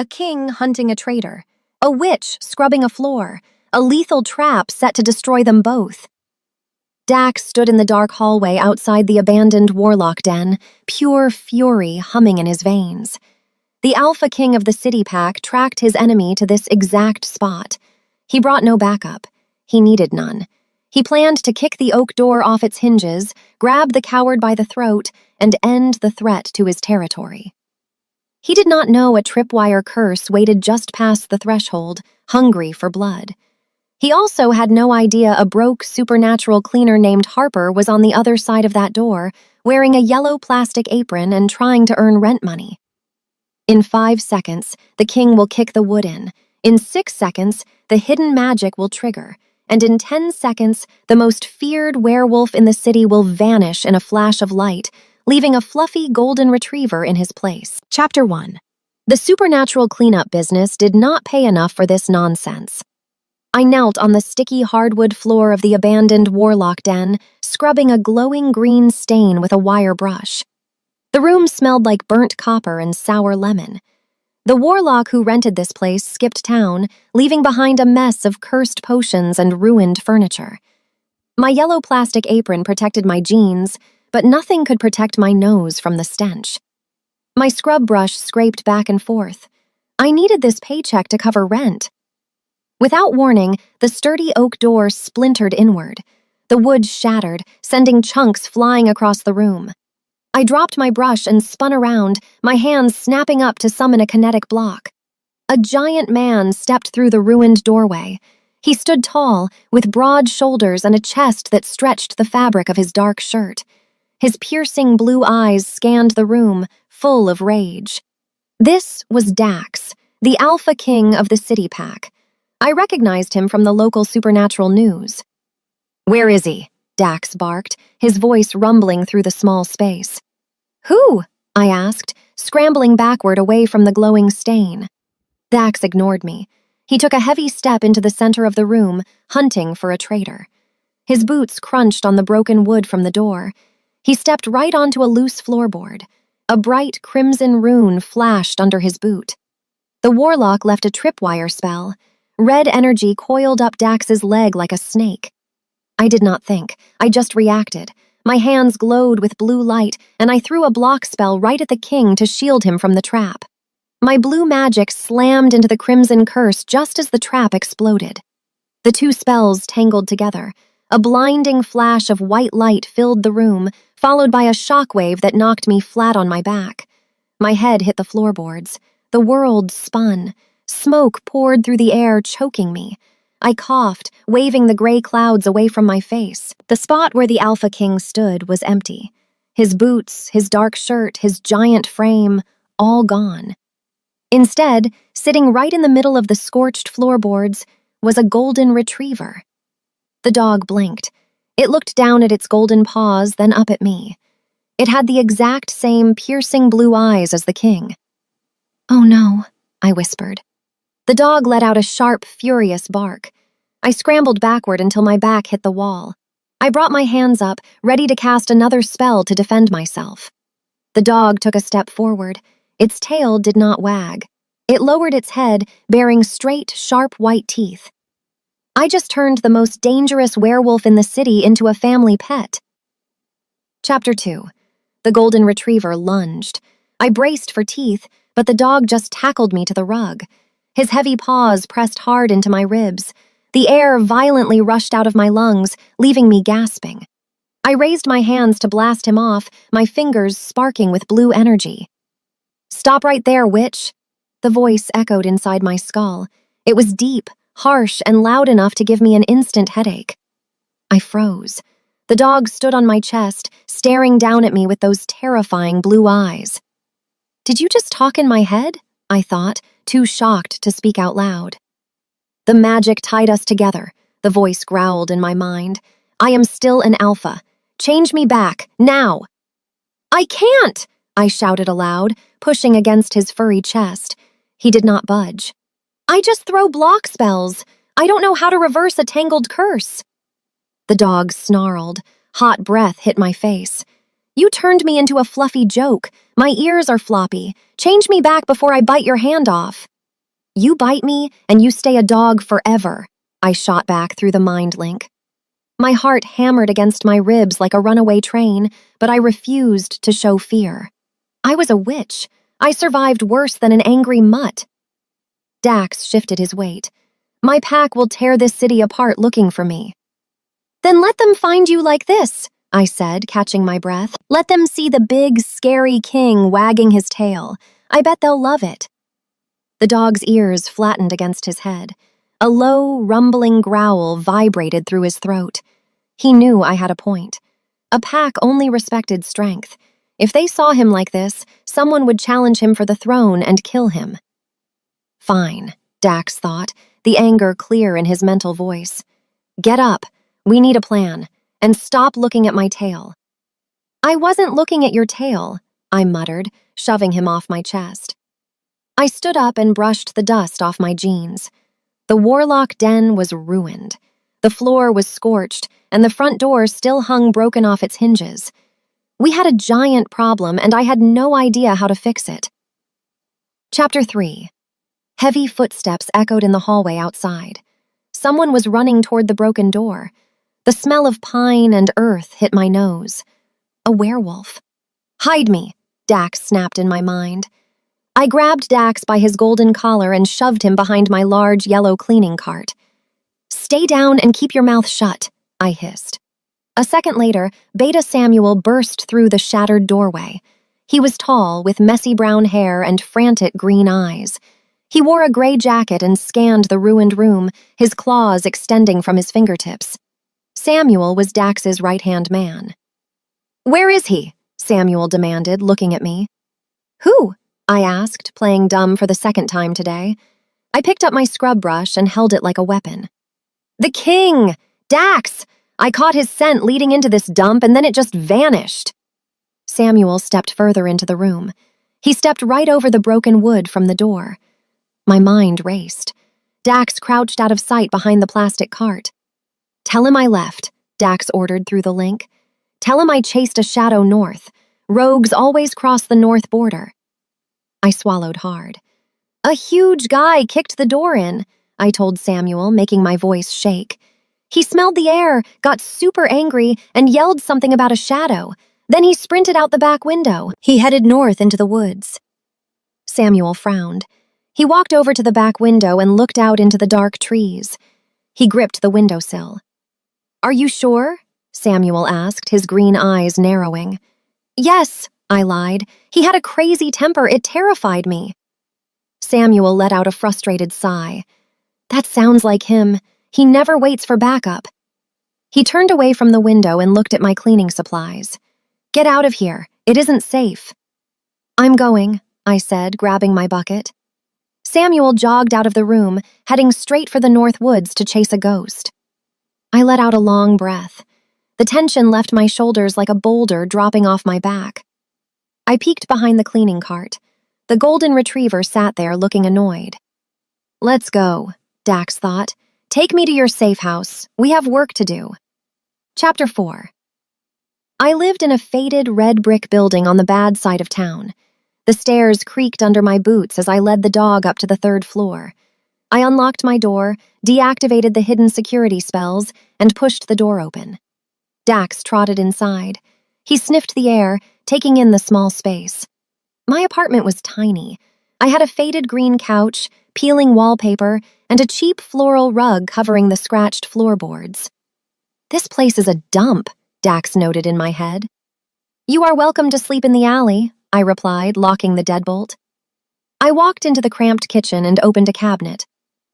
A king hunting a traitor, a witch scrubbing a floor, a lethal trap set to destroy them both. Dax stood in the dark hallway outside the abandoned warlock den, pure fury humming in his veins. The Alpha King of the City Pack tracked his enemy to this exact spot. He brought no backup. He needed none. He planned to kick the oak door off its hinges, grab the coward by the throat, and end the threat to his territory. He did not know a tripwire curse waited just past the threshold, hungry for blood. He also had no idea a broke supernatural cleaner named Harper was on the other side of that door, wearing a yellow plastic apron and trying to earn rent money. In 5 seconds, the king will kick the wood in. In 6 seconds, the hidden magic will trigger. And in 10 seconds, the most feared werewolf in the city will vanish in a flash of light, leaving a fluffy golden retriever in his place. Chapter 1. The supernatural cleanup business did not pay enough for this nonsense. I knelt on the sticky hardwood floor of the abandoned warlock den, scrubbing a glowing green stain with a wire brush. The room smelled like burnt copper and sour lemon. The warlock who rented this place skipped town, leaving behind a mess of cursed potions and ruined furniture. My yellow plastic apron protected my jeans, but nothing could protect my nose from the stench. My scrub brush scraped back and forth. I needed this paycheck to cover rent. Without warning, the sturdy oak door splintered inward. The wood shattered, sending chunks flying across the room. I dropped my brush and spun around, my hands snapping up to summon a kinetic block. A giant man stepped through the ruined doorway. He stood tall, with broad shoulders and a chest that stretched the fabric of his dark shirt. His piercing blue eyes scanned the room, full of rage. This was Dax, the Alpha King of the City Pack. I recognized him from the local supernatural news. "Where is he?" Dax barked, his voice rumbling through the small space. "Who?" I asked, scrambling backward away from the glowing stain. Dax ignored me. He took a heavy step into the center of the room, hunting for a traitor. His boots crunched on the broken wood from the door. He stepped right onto a loose floorboard. A bright crimson rune flashed under his boot. The warlock left a tripwire spell. Red energy coiled up Dax's leg like a snake. I did not think. I just reacted. My hands glowed with blue light, and I threw a block spell right at the king to shield him from the trap. My blue magic slammed into the crimson curse just as the trap exploded. The two spells tangled together. A blinding flash of white light filled the room, followed by a shockwave that knocked me flat on my back. My head hit the floorboards. The world spun. Smoke poured through the air, choking me. I coughed, waving the gray clouds away from my face. The spot where the Alpha King stood was empty. His boots, his dark shirt, his giant frame, all gone. Instead, sitting right in the middle of the scorched floorboards, was a golden retriever. The dog blinked. It looked down at its golden paws, then up at me. It had the exact same piercing blue eyes as the king. "Oh no," I whispered. The dog let out a sharp, furious bark. I scrambled backward until my back hit the wall. I brought my hands up, ready to cast another spell to defend myself. The dog took a step forward. Its tail did not wag. It lowered its head, bearing straight, sharp white teeth. I just turned the most dangerous werewolf in the city into a family pet. Chapter 2. The golden retriever lunged. I braced for teeth, but the dog just tackled me to the rug. His heavy paws pressed hard into my ribs. The air violently rushed out of my lungs, leaving me gasping. I raised my hands to blast him off, my fingers sparking with blue energy. "Stop right there, witch!" The voice echoed inside my skull. It was deep, harsh, and loud enough to give me an instant headache. I froze. The dog stood on my chest, staring down at me with those terrifying blue eyes. "Did you just talk in my head?" I thought, too shocked to speak out loud. "The magic tied us together," the voice growled in my mind. "I am still an alpha. Change me back, now!" "I can't!" I shouted aloud, pushing against his furry chest. He did not budge. "I just throw block spells. I don't know how to reverse a tangled curse." The dog snarled. Hot breath hit my face. "You turned me into a fluffy joke. My ears are floppy. Change me back before I bite your hand off." You bite me, and you stay a dog forever, I shot back through the mind link. My heart hammered against my ribs like a runaway train, but I refused to show fear. I was a witch. I survived worse than an angry mutt. Dax shifted his weight. My pack will tear this city apart looking for me. Then let them find you like this, I said, catching my breath. Let them see the big, scary king wagging his tail. I bet they'll love it. The dog's ears flattened against his head. A low, rumbling growl vibrated through his throat. He knew I had a point. A pack only respected strength. If they saw him like this, someone would challenge him for the throne and kill him. Fine, Dax thought, the anger clear in his mental voice. Get up. We need a plan. And stop looking at my tail. I wasn't looking at your tail, I muttered, shoving him off my chest. I stood up and brushed the dust off my jeans. The Warlock den was ruined. The floor was scorched, and the front door still hung broken off its hinges. We had a giant problem, and I had no idea how to fix it. Chapter 3. Heavy footsteps echoed in the hallway outside. Someone was running toward the broken door. The smell of pine and earth hit my nose. A werewolf. Hide me, Dax snapped in my mind. I grabbed Dax by his golden collar and shoved him behind my large yellow cleaning cart. Stay down and keep your mouth shut, I hissed. A second later, Beta Samuel burst through the shattered doorway. He was tall, with messy brown hair and frantic green eyes. He wore a gray jacket and scanned the ruined room, his claws extending from his fingertips. Samuel was Dax's right-hand man. Where is he? Samuel demanded, looking at me. Who? I asked, playing dumb for the second time today. I picked up my scrub brush and held it like a weapon. The king! Dax! I caught his scent leading into this dump and then it just vanished. Samuel stepped further into the room. He stepped right over the broken wood from the door. My mind raced. Dax crouched out of sight behind the plastic cart. Tell him I left, Dax ordered through the link. Tell him I chased a shadow north. Rogues always cross the north border. I swallowed hard. A huge guy kicked the door in, I told Samuel, making my voice shake. He smelled the air, got super angry, and yelled something about a shadow. Then he sprinted out the back window. He headed north into the woods. Samuel frowned. He walked over to the back window and looked out into the dark trees. He gripped the windowsill. Are you sure? Samuel asked, his green eyes narrowing. Yes, I lied. He had a crazy temper. It terrified me. Samuel let out a frustrated sigh. That sounds like him. He never waits for backup. He turned away from the window and looked at my cleaning supplies. Get out of here. It isn't safe. I'm going, I said, grabbing my bucket. Samuel jogged out of the room, heading straight for the north woods to chase a ghost. I let out a long breath. The tension left my shoulders like a boulder dropping off my back. I peeked behind the cleaning cart. The golden retriever sat there looking annoyed. Let's go, Dax thought. Take me to your safe house. We have work to do. Chapter 4. I lived in a faded red brick building on the bad side of town. The stairs creaked under my boots as I led the dog up to the third floor. I unlocked my door, deactivated the hidden security spells, and pushed the door open. Dax trotted inside. He sniffed the air, taking in the small space. My apartment was tiny. I had a faded green couch, peeling wallpaper, and a cheap floral rug covering the scratched floorboards. This place is a dump, Dax noted in my head. You are welcome to sleep in the alley, I replied, locking the deadbolt. I walked into the cramped kitchen and opened a cabinet.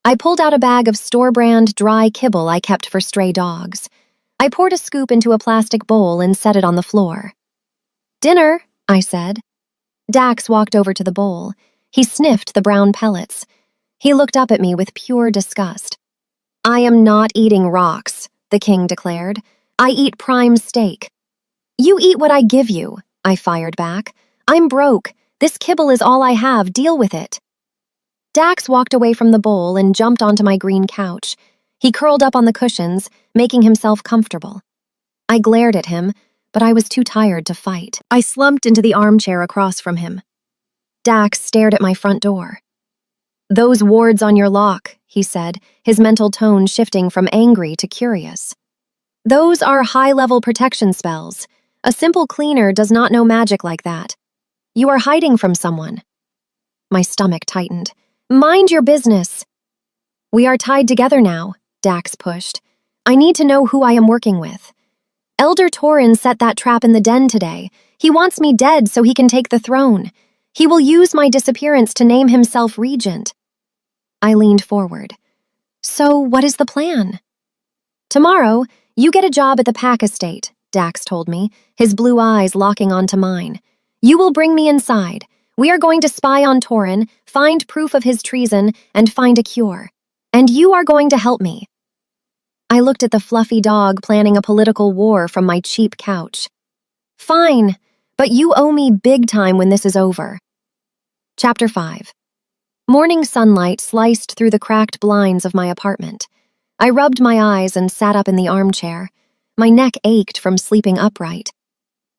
I pulled out a bag of store-brand dry kibble I kept for stray dogs. I poured a scoop into a plastic bowl and set it on the floor. Dinner, I said. Dax walked over to the bowl. He sniffed the brown pellets. He looked up at me with pure disgust. I am not eating rocks, the king declared. I eat prime steak. You eat what I give you, I fired back. I'm broke. This kibble is all I have. Deal with it. Dax walked away from the bowl and jumped onto my green couch. He curled up on the cushions, making himself comfortable. I glared at him, but I was too tired to fight. I slumped into the armchair across from him. Dax stared at my front door. Those wards on your lock, he said, his mental tone shifting from angry to curious. Those are high-level protection spells. A simple cleaner does not know magic like that. You are hiding from someone. My stomach tightened. Mind your business. We are tied together now, Dax pushed. I need to know who I am working with. Elder Torin set that trap in the den today. He wants me dead so he can take the throne. He will use my disappearance to name himself regent. I leaned forward. So what is the plan? Tomorrow, you get a job at the Pack Estate, Dax told me, his blue eyes locking onto mine. You will bring me inside. We are going to spy on Torin, find proof of his treason, and find a cure. And you are going to help me. I looked at the fluffy dog planning a political war from my cheap couch. Fine, but you owe me big time when this is over. Chapter 5. Morning sunlight sliced through the cracked blinds of my apartment. I rubbed my eyes and sat up in the armchair. My neck ached from sleeping upright.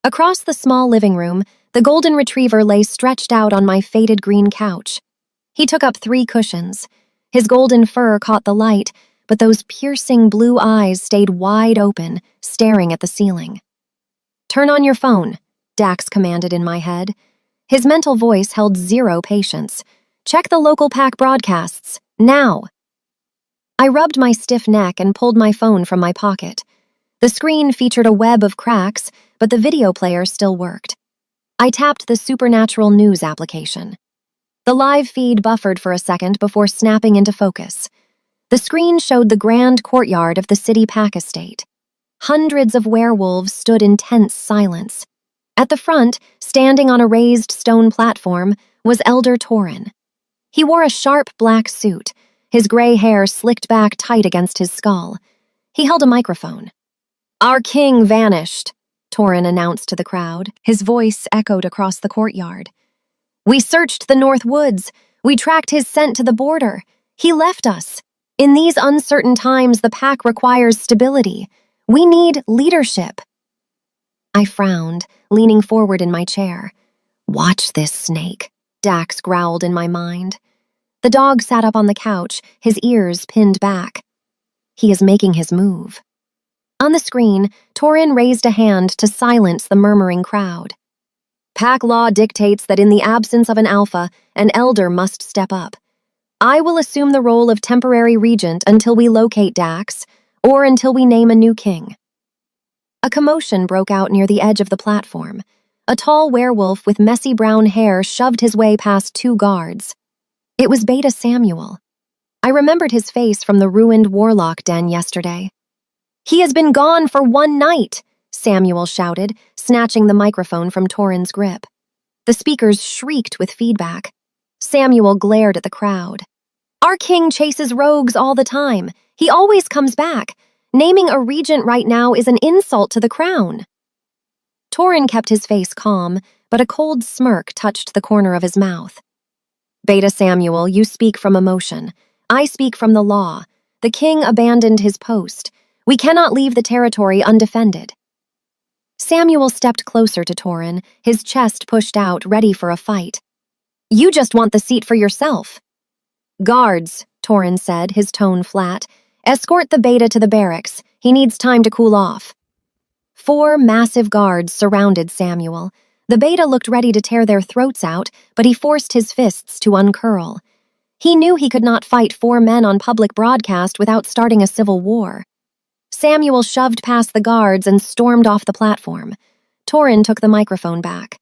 Across the small living room, the golden retriever lay stretched out on my faded green couch. He took up 3 cushions. His golden fur caught the light, but those piercing blue eyes stayed wide open, staring at the ceiling. Turn on your phone, Dax commanded in my head. His mental voice held zero patience. Check the local Pack broadcasts, now. I rubbed my stiff neck and pulled my phone from my pocket. The screen featured a web of cracks, but the video player still worked. I tapped the Supernatural News application. The live feed buffered for a second before snapping into focus. The screen showed the grand courtyard of the city Pack Estate. Hundreds of werewolves stood in tense silence. At the front, standing on a raised stone platform, was Elder Torin. He wore a sharp black suit, his gray hair slicked back tight against his skull. He held a microphone. Our king vanished, Torin announced to the crowd. His voice echoed across the courtyard. We searched the North Woods. We tracked his scent to the border. He left us. In these uncertain times, the Pack requires stability. We need leadership. I frowned, leaning forward in my chair. Watch this snake, Dax growled in my mind. The dog sat up on the couch, his ears pinned back. He is making his move. On the screen, Torin raised a hand to silence the murmuring crowd. Pack law dictates that in the absence of an alpha, an elder must step up. I will assume the role of temporary regent until we locate Dax, or until we name a new king. A commotion broke out near the edge of the platform. A tall werewolf with messy brown hair shoved his way past 2 guards. It was Beta Samuel. I remembered his face from the ruined warlock den yesterday. He has been gone for 1 night, Samuel shouted, snatching the microphone from Torin's grip. The speakers shrieked with feedback. Samuel glared at the crowd. Our king chases rogues all the time. He always comes back. Naming a regent right now is an insult to the crown. Torin kept his face calm, but a cold smirk touched the corner of his mouth. Beta Samuel, you speak from emotion. I speak from the law. The king abandoned his post. We cannot leave the territory undefended. Samuel stepped closer to Torin, his chest pushed out, ready for a fight. You just want the seat for yourself. Guards, Torin said, his tone flat. Escort the Beta to the barracks. He needs time to cool off. 4 massive guards surrounded Samuel. The Beta looked ready to tear their throats out, but he forced his fists to uncurl. He knew he could not fight 4 men on public broadcast without starting a civil war. Samuel shoved past the guards and stormed off the platform. Torin took the microphone back.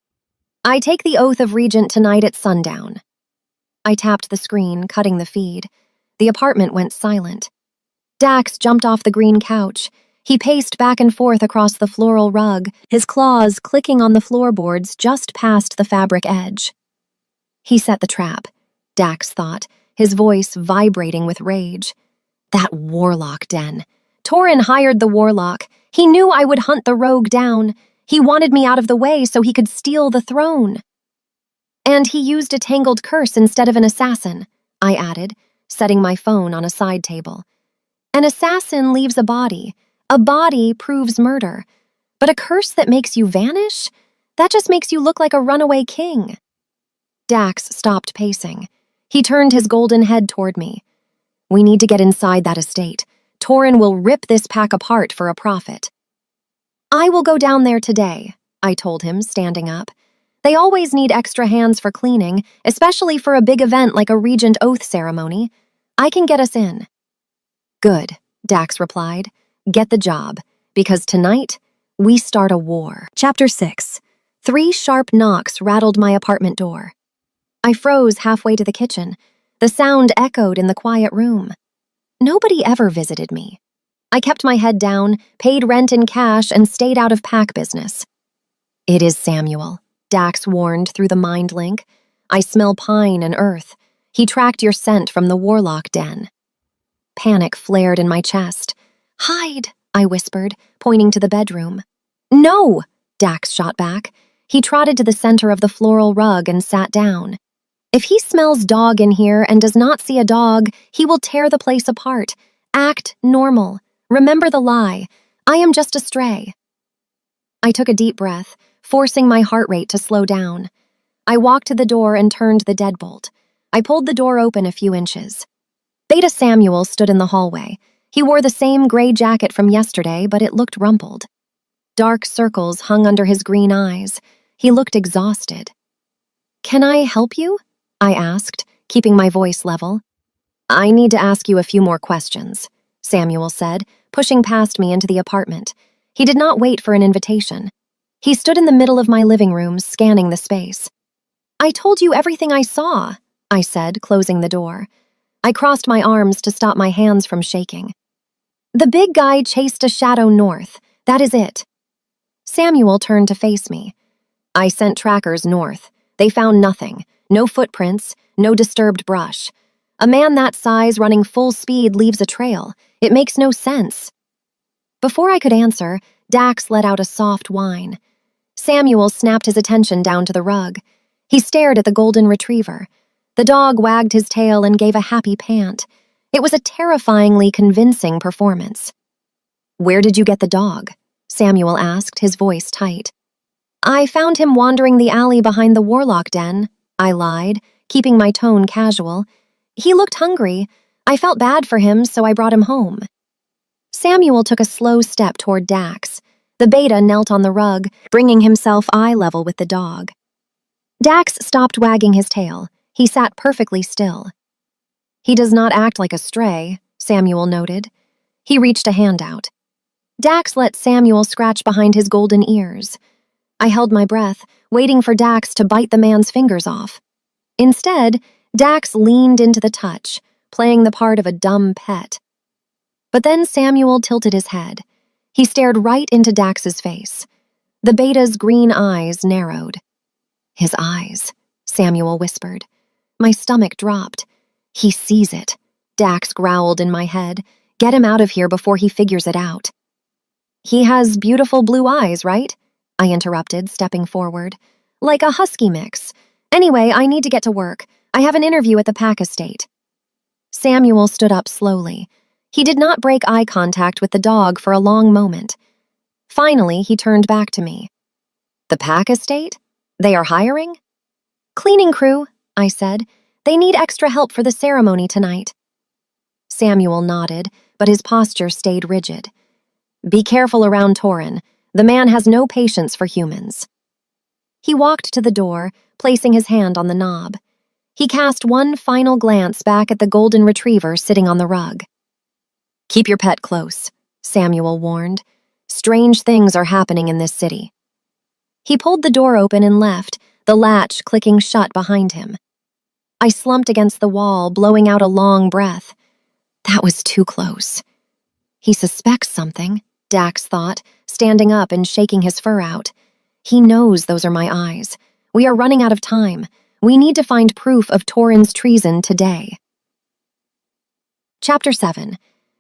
I take the oath of regent tonight at sundown. I tapped the screen, cutting the feed. The apartment went silent. Dax jumped off the green couch. He paced back and forth across the floral rug, his claws clicking on the floorboards just past the fabric edge. He set the trap, Dax thought, his voice vibrating with rage. That warlock den. Torin hired the warlock. He knew I would hunt the rogue down. He wanted me out of the way so he could steal the throne. And he used a tangled curse instead of an assassin, I added, setting my phone on a side table. An assassin leaves a body. A body proves murder. But a curse that makes you vanish? That just makes you look like a runaway king. Dax stopped pacing. He turned his golden head toward me. We need to get inside that estate. Torin will rip this pack apart for a profit. I will go down there today, I told him, standing up. They always need extra hands for cleaning, especially for a big event like a Regent Oath ceremony. I can get us in. Good, Dax replied. Get the job, because tonight, we start a war. Chapter 6. 3 sharp knocks rattled my apartment door. I froze halfway to the kitchen. The sound echoed in the quiet room. Nobody ever visited me. I kept my head down, paid rent in cash, and stayed out of pack business. It is Samuel, Dax warned through the mind link. I smell pine and earth. He tracked your scent from the Warlock den. Panic flared in my chest. Hide, I whispered, pointing to the bedroom. No, Dax shot back. He trotted to the center of the floral rug and sat down. If he smells dog in here and does not see a dog, he will tear the place apart. Act normal. Remember the lie. I am just a stray. I took a deep breath, forcing my heart rate to slow down. I walked to the door and turned the deadbolt. I pulled the door open a few inches. Beta Samuel stood in the hallway. He wore the same gray jacket from yesterday, but it looked rumpled. Dark circles hung under his green eyes. He looked exhausted. Can I help you? I asked, keeping my voice level. I need to ask you a few more questions, Samuel said, pushing past me into the apartment. He did not wait for an invitation. He stood in the middle of my living room, scanning the space. I told you everything I saw, I said, closing the door. I crossed my arms to stop my hands from shaking. The big guy chased a shadow north. That is it. Samuel turned to face me. I sent trackers north. They found nothing. No footprints, no disturbed brush. A man that size running full speed leaves a trail. It makes no sense. Before I could answer, Dax let out a soft whine. Samuel snapped his attention down to the rug. He stared at the golden retriever. The dog wagged his tail and gave a happy pant. It was a terrifyingly convincing performance. Where did you get the dog? Samuel asked, his voice tight. I found him wandering the alley behind the Warlock den, I lied, keeping my tone casual. He looked hungry. I felt bad for him, so I brought him home. Samuel took a slow step toward Dax. The beta knelt on the rug, bringing himself eye level with the dog. Dax stopped wagging his tail. He sat perfectly still. He does not act like a stray, Samuel noted. He reached a hand out. Dax let Samuel scratch behind his golden ears. I held my breath, waiting for Dax to bite the man's fingers off. Instead, Dax leaned into the touch, playing the part of a dumb pet. But then Samuel tilted his head. He stared right into Dax's face. The beta's green eyes narrowed. His eyes, Samuel whispered. My stomach dropped. He sees it, Dax growled in my head. Get him out of here before he figures it out. He has beautiful blue eyes, right? I interrupted, stepping forward. Like a husky mix. Anyway, I need to get to work. I have an interview at the Pack Estate. Samuel stood up slowly. He did not break eye contact with the dog for a long moment. Finally, he turned back to me. The Pack Estate? They are hiring? Cleaning crew, I said. They need extra help for the ceremony tonight. Samuel nodded, but his posture stayed rigid. Be careful around Torin. The man has no patience for humans. He walked to the door, placing his hand on the knob. He cast one final glance back at the golden retriever sitting on the rug. Keep your pet close, Samuel warned. Strange things are happening in this city. He pulled the door open and left, the latch clicking shut behind him. I slumped against the wall, blowing out a long breath. That was too close. He suspects something, Dax thought, standing up and shaking his fur out. He knows those are my eyes. We are running out of time. We need to find proof of Torin's treason today. Chapter 7.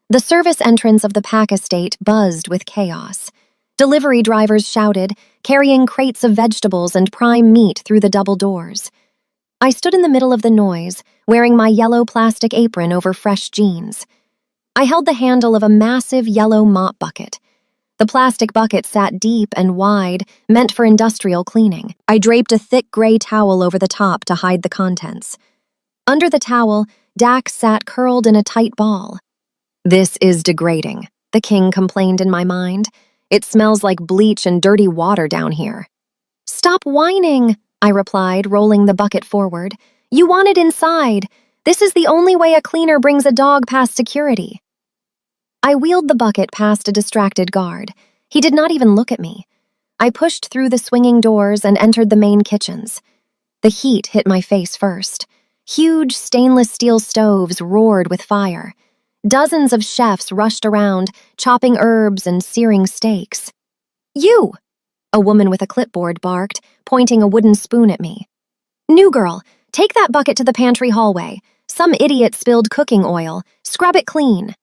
The service entrance of the Pack Estate buzzed with chaos. Delivery drivers shouted, carrying crates of vegetables and prime meat through the double doors. I stood in the middle of the noise, wearing my yellow plastic apron over fresh jeans. I held the handle of a massive yellow mop bucket. The plastic bucket sat deep and wide, meant for industrial cleaning. I draped a thick gray towel over the top to hide the contents. Under the towel, Dax sat curled in a tight ball. "This is degrading," the king complained in my mind. "It smells like bleach and dirty water down here." "Stop whining," I replied, rolling the bucket forward. "You want it inside. This is the only way a cleaner brings a dog past security." I wheeled the bucket past a distracted guard. He did not even look at me. I pushed through the swinging doors and entered the main kitchens. The heat hit my face first. Huge stainless steel stoves roared with fire. Dozens of chefs rushed around, chopping herbs and searing steaks. "You!" a woman with a clipboard barked, pointing a wooden spoon at me. "New girl, take that bucket to the pantry hallway. Some idiot spilled cooking oil. Scrub it clean."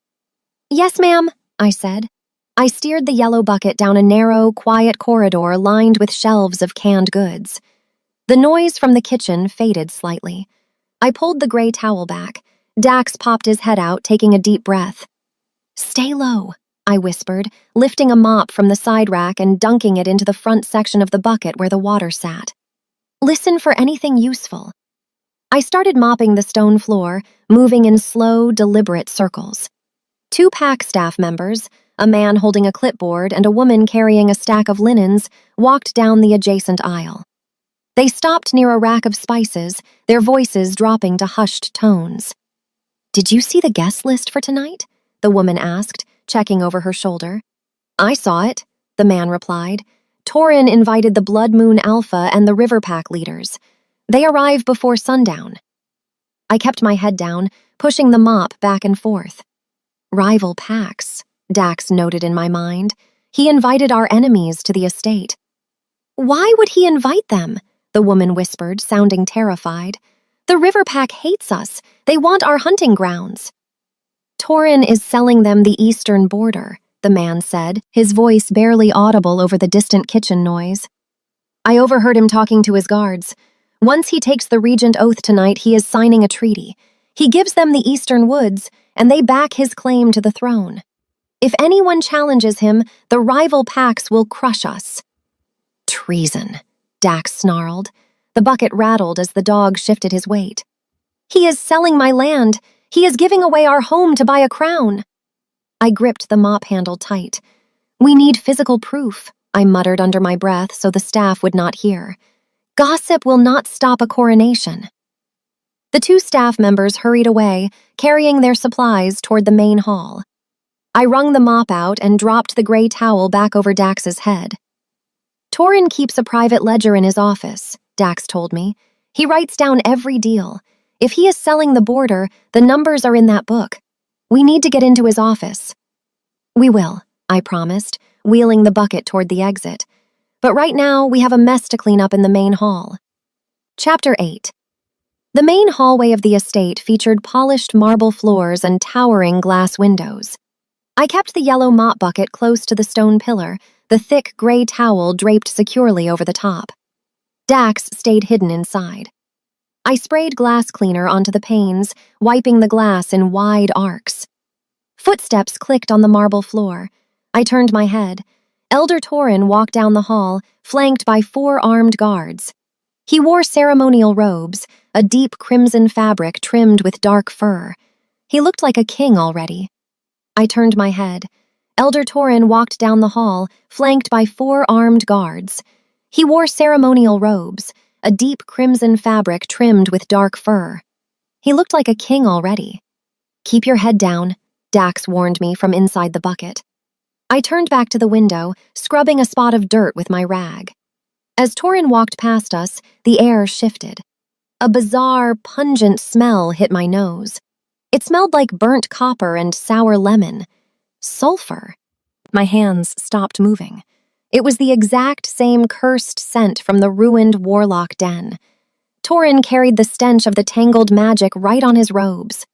"Yes, ma'am," I said. I steered the yellow bucket down a narrow, quiet corridor lined with shelves of canned goods. The noise from the kitchen faded slightly. I pulled the gray towel back. Dax popped his head out, taking a deep breath. "Stay low," I whispered, lifting a mop from the side rack and dunking it into the front section of the bucket where the water sat. "Listen for anything useful." I started mopping the stone floor, moving in slow, deliberate circles. 2 pack staff members, a man holding a clipboard and a woman carrying a stack of linens, walked down the adjacent aisle. They stopped near a rack of spices, their voices dropping to hushed tones. "Did you see the guest list for tonight?" the woman asked, checking over her shoulder. "I saw it," the man replied. "Torin invited the Blood Moon Alpha and the River Pack leaders. They arrive before sundown." I kept my head down, pushing the mop back and forth. "Rival packs," Dax noted in my mind. "He invited our enemies to the estate." "Why would he invite them?" the woman whispered, sounding terrified. "The River Pack hates us. They want our hunting grounds." "Torin is selling them the eastern border," the man said, his voice barely audible over the distant kitchen noise. I overheard him talking to his guards. "Once he takes the Regent Oath tonight, he is signing a treaty. He gives them the Eastern Woods, and they back his claim to the throne. If anyone challenges him, the rival packs will crush us." "Treason," Dax snarled. The bucket rattled as the dog shifted his weight. "He is selling my land. He is giving away our home to buy a crown." I gripped the mop handle tight. "We need physical proof," I muttered under my breath so the staff would not hear. "Gossip will not stop a coronation." The 2 staff members hurried away, carrying their supplies toward the main hall. I wrung the mop out and dropped the gray towel back over Dax's head. "Torin keeps a private ledger in his office," Dax told me. "He writes down every deal. If he is selling the border, the numbers are in that book. We need to get into his office." "We will," I promised, wheeling the bucket toward the exit. "But right now, we have a mess to clean up in the main hall." Chapter 8. The main hallway of the estate featured polished marble floors and towering glass windows. I kept the yellow mop bucket close to the stone pillar, the thick gray towel draped securely over the top. Dax stayed hidden inside. I sprayed glass cleaner onto the panes, wiping the glass in wide arcs. Footsteps clicked on the marble floor. I turned my head. Elder Torin walked down the hall, flanked by 4 armed guards. He wore ceremonial robes, a deep crimson fabric trimmed with dark fur. He looked like a king already. I turned my head. Elder Torin walked down the hall, flanked by 4 armed guards. He wore ceremonial robes, a deep crimson fabric trimmed with dark fur. He looked like a king already. "Keep your head down," Dax warned me from inside the bucket. I turned back to the window, scrubbing a spot of dirt with my rag. As Torin walked past us, the air shifted. A bizarre, pungent smell hit my nose. It smelled like burnt copper and sour lemon. Sulfur. My hands stopped moving. It was the exact same cursed scent from the ruined Warlock den. Torin carried the stench of the tangled magic right on his robes.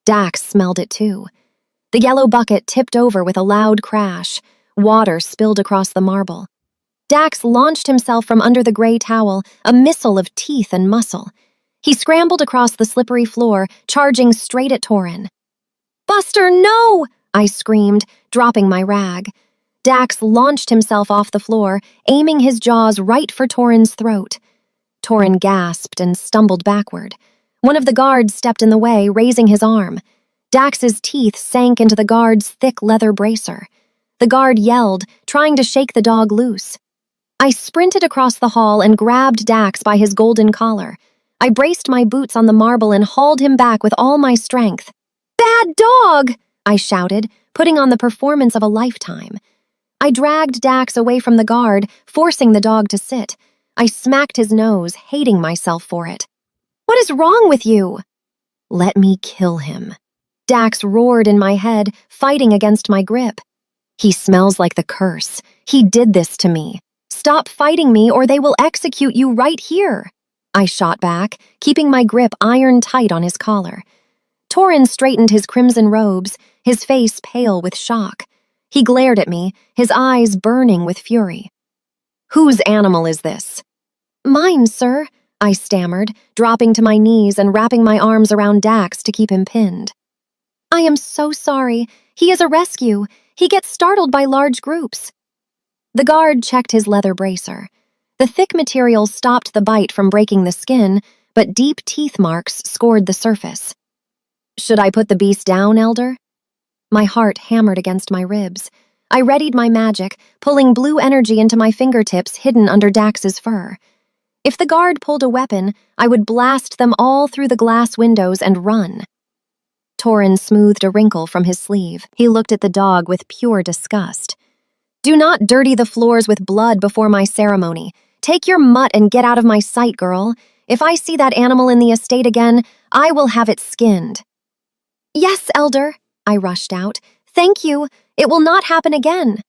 Dax smelled it too. The yellow bucket tipped over with a loud crash. Water spilled across the marble. Dax launched himself from under the gray towel, a missile of teeth and muscle. He scrambled across the slippery floor, charging straight at Torin. "Buster, no!" I screamed, dropping my rag. Dax launched himself off the floor, aiming his jaws right for Torin's throat. Torin gasped and stumbled backward. One of the guards stepped in the way, raising his arm. Dax's teeth sank into the guard's thick leather bracer. The guard yelled, trying to shake the dog loose. I sprinted across the hall and grabbed Dax by his golden collar. I braced my boots on the marble and hauled him back with all my strength. "Bad dog!" I shouted, putting on the performance of a lifetime. I dragged Dax away from the guard, forcing the dog to sit. I smacked his nose, hating myself for it. "What is wrong with you?" "Let me kill him." Dax roared in my head, fighting against my grip. "He smells like the curse. He did this to me. Stop fighting me or they will execute you right here." I shot back, keeping my grip iron tight on his collar. Torin straightened his crimson robes, his face pale with shock. He glared at me, his eyes burning with fury. "Whose animal is this?" "Mine, sir," I stammered, dropping to my knees and wrapping my arms around Dax to keep him pinned. "I am so sorry. He is a rescue. He gets startled by large groups." The guard checked his leather bracer. The thick material stopped the bite from breaking the skin, but deep teeth marks scored the surface. "Should I put the beast down, Elder?" My heart hammered against my ribs. I readied my magic, pulling blue energy into my fingertips hidden under Dax's fur. If the guard pulled a weapon, I would blast them all through the glass windows and run. Torin smoothed a wrinkle from his sleeve. He looked at the dog with pure disgust. "Do not dirty the floors with blood before my ceremony. Take your mutt and get out of my sight, girl. If I see that animal in the estate again, I will have it skinned." "Yes, Elder," I rushed out. "Thank you. It will not happen again."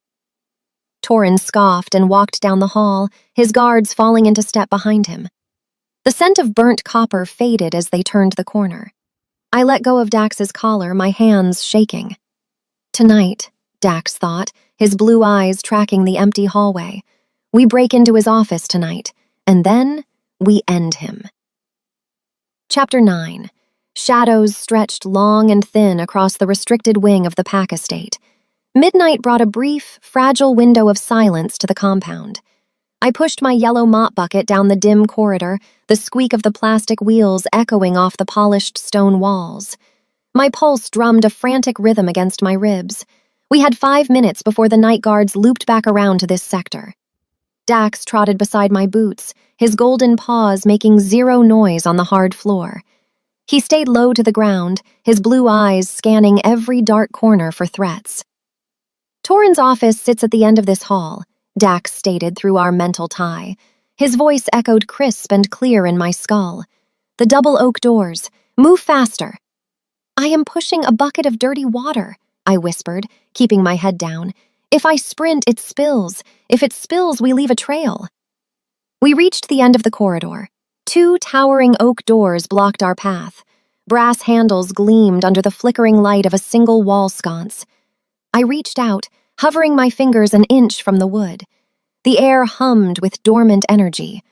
Torin scoffed and walked down the hall, his guards falling into step behind him. The scent of burnt copper faded as they turned the corner. I let go of Dax's collar, my hands shaking. Tonight, Dax thought, his blue eyes tracking the empty hallway. We break into his office tonight, and then we end him. Chapter 9. Shadows stretched long and thin across the restricted wing of the Pack estate. Midnight brought a brief, fragile window of silence to the compound. I pushed my yellow mop bucket down the dim corridor, the squeak of the plastic wheels echoing off the polished stone walls. My pulse drummed a frantic rhythm against my ribs. We had 5 minutes before the night guards looped back around to this sector. Dax trotted beside my boots, his golden paws making zero noise on the hard floor. He stayed low to the ground, his blue eyes scanning every dark corner for threats. "Torin's office sits at the end of this hall," Dax stated through our mental tie. His voice echoed crisp and clear in my skull. "The double oak doors. Move faster." "I am pushing a bucket of dirty water," I whispered, keeping my head down. "If I sprint, it spills. If it spills, we leave a trail." We reached the end of the corridor. 2 towering oak doors blocked our path. Brass handles gleamed under the flickering light of a single wall sconce. I reached out, hovering my fingers an inch from the wood. The air hummed with dormant energy.